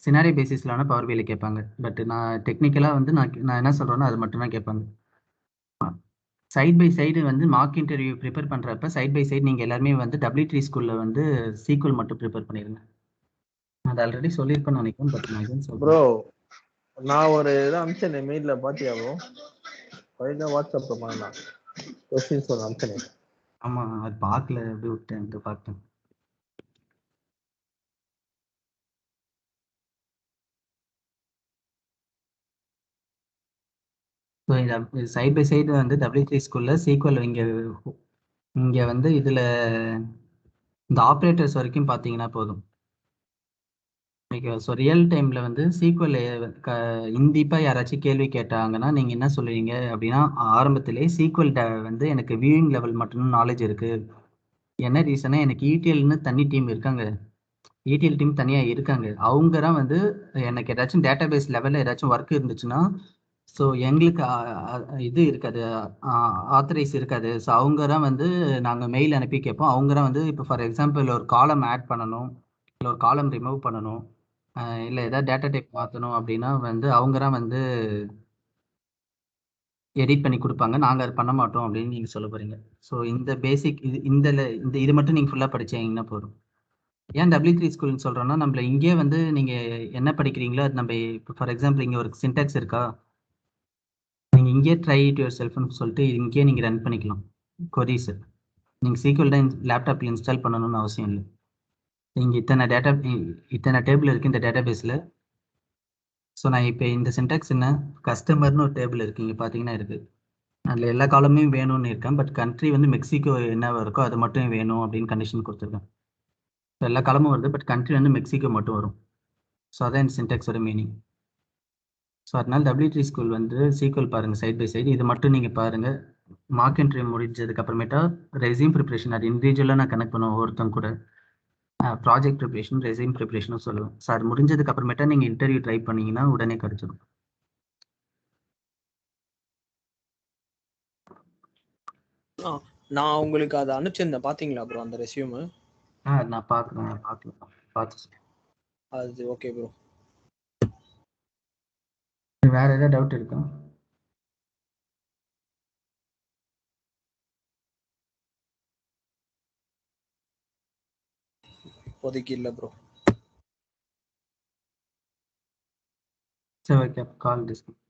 [SPEAKER 1] சினாரி பேசிஸ்லான பவர் பிஐல கேட்பாங்க. பட் நான் டெக்னிக்கலாக வந்து நான் என்ன சொல்கிறேனோ அது மட்டும்தான் கேட்பாங்க. சைட் பை சைடு வந்து மார்க் இன்டர்வியூ ப்ரிப்பேர் பண்ணுறப்ப சைட் பை சைடு நீங்கள் எல்லாருமே வந்து W3 ஸ்கூலில் வந்து சீக்வல் மட்டும் ப்ரிப்பேர் பண்ணிடுங்க. அது ஆல்ரெடி சொல்லியிருப்பேன்னு நினைக்கிறேன். பட் நான் எதுவும் சொல்கிறேன்.
[SPEAKER 3] ப்ரோ நான் ஒரு இதை அனுப்பிச்சேன் மெயிலில் பார்த்தியா ப்ரோ? பதினா வாட்ஸ்அப்பில் பண்ணலாம் கொஸ்டின்ஸ் ஒன்று அனுப்பிச்சேன்.
[SPEAKER 1] ஆமாம் அது பார்க்கல எப்படி விட்டேன் பார்த்தேன். ஸோ இந்த சைட் பை சைடு வந்து W3 ஸ்கூலில் சீக்வல் இங்கே வந்து இதில் இந்த ஆப்ரேட்டர்ஸ் வரைக்கும் பார்த்தீங்கன்னா போதும். ஓகே. ஸோ ரியல் டைமில் வந்து சீக்வல் இந்திப்பாக யாராச்சும் கேள்வி கேட்டாங்கன்னா நீங்கள் என்ன சொல்லுவீங்க அப்படின்னா ஆரம்பத்திலே சீக்வல் வந்து எனக்கு வியூயிங் லெவல் மட்டும் நாலேஜ் இருக்குது. என்ன ரீசனா எனக்கு ETLன்னு தனி டீம் இருக்காங்க. ETL டீம் தனியாக இருக்காங்க. அவங்க தான் வந்து எனக்கு ஏதாச்சும் டேட்டா பேஸ் லெவலில் ஏதாச்சும் ஒர்க் இருந்துச்சுன்னா ஸோ எங்களுக்கு இது இருக்காது, ஆத்தரைஸ் இருக்காது. ஸோ அவங்க தான் வந்து நாங்கள் மெயில் அனுப்பி கேட்போம். அவங்க தான் வந்து இப்போ ஃபார் எக்ஸாம்பிள் ஒரு காலம் ஆட் பண்ணணும், இல்லை ஒரு காலம் ரிமூவ் பண்ணணும், இல்லை ஏதாவது டேட்டா டைப் மாற்றணும் அப்படின்னா வந்து அவங்க தான் வந்து எடிட் பண்ணி கொடுப்பாங்க. நாங்கள் அது பண்ண மாட்டோம் அப்படின்னு நீங்கள் சொல்ல போகிறீங்க. ஸோ இந்த பேசிக் இது மட்டும் நீங்கள் ஃபுல்லாக படிச்சீங்கன்னா போதும். ஏன் W3 ஸ்கூல்னு சொல்கிறோன்னா நம்மள இங்கேயே வந்து நீங்கள் என்ன படிக்கிறீங்களோ அது நம்ம இப்போ ஃபார் எக்ஸாம்பிள் இங்கே ஒரு சின்டாக்ஸ் இருக்கா, நீங்கள் இங்கேயே ட்ரை இட் யுவர் செல்ஃப்னு சொல்லிட்டு இங்கேயே நீங்கள் ரன் பண்ணிக்கலாம் கொரீஸ். நீங்கள் சீக்வல் தான் லேப்டாப்பில் இன்ஸ்டால் பண்ணணும்னு அவசியம் இல்லை. இங்கே இத்தனை டேபிள் இருக்குது இந்த டேட்டா பேஸில். ஸோ நான் இப்போ இந்த சின்டாக்ஸ் என்ன கஸ்டமர்னு ஒரு டேபிள் இருக்குது இங்கே பார்த்தீங்கன்னா இருக்குது. அதில் எல்லா காலமும் வேணும்னு இருக்கேன். பட் கண்ட்ரி வந்து மெக்சிகோ என்ன இருக்கோ அது மட்டும் வேணும் அப்படின்னு கண்டிஷன் கொடுத்துருக்கேன். ஸோ எல்லா காலமும் வருது பட் கண்ட்ரி வந்து மெக்சிகோ மட்டும் வரும். ஸோ அதான் இந்த சின்டாக்ஸோட மீனிங். ஸோ அதனால W3 ஸ்கூல் வந்து சீக்வல் பாருங்கள் சைட் பை சைடு. இது மட்டும் நீங்கள் பாருங்கள். மார்க் இன்டர்வியூ முடிஞ்சதுக்கு அப்புறமேட்டா ரெஸ்யூம் ப்ரிப்ரேஷன் அது இண்டிவிஜுவலாக நான் கனெக்ட் பண்ணுவேன் ஒருத்தங்க கூட. ப்ராஜெக்ட் ப்ரிப்ரேஷன் ரெஸ்யூம் ப்ரிப்ரேஷனும் சொல்லுவேன். ஸோ அது முடிஞ்சதுக்கு அப்புறமேட்டா நீங்கள் இன்டர்வியூ ட்ரை பண்ணீங்கன்னா உடனே கிடைச்சிடும்.
[SPEAKER 4] நான் உங்களுக்கு அதை அனுப்பிச்சிருந்தேன் பாத்தீங்களா ப்ரோ அந்த ரெஸ்யூம்?
[SPEAKER 1] நான் பார்க்குறேன் பார்த்து
[SPEAKER 4] அது ஓகே ப்ரோ.
[SPEAKER 1] வேற ஏதாவது டவுட் இருக்கா?
[SPEAKER 4] இப்போதைக்கு இல்லை ப்ரோ.
[SPEAKER 1] சரி ஓகே கால் டிஸ்கஸ்.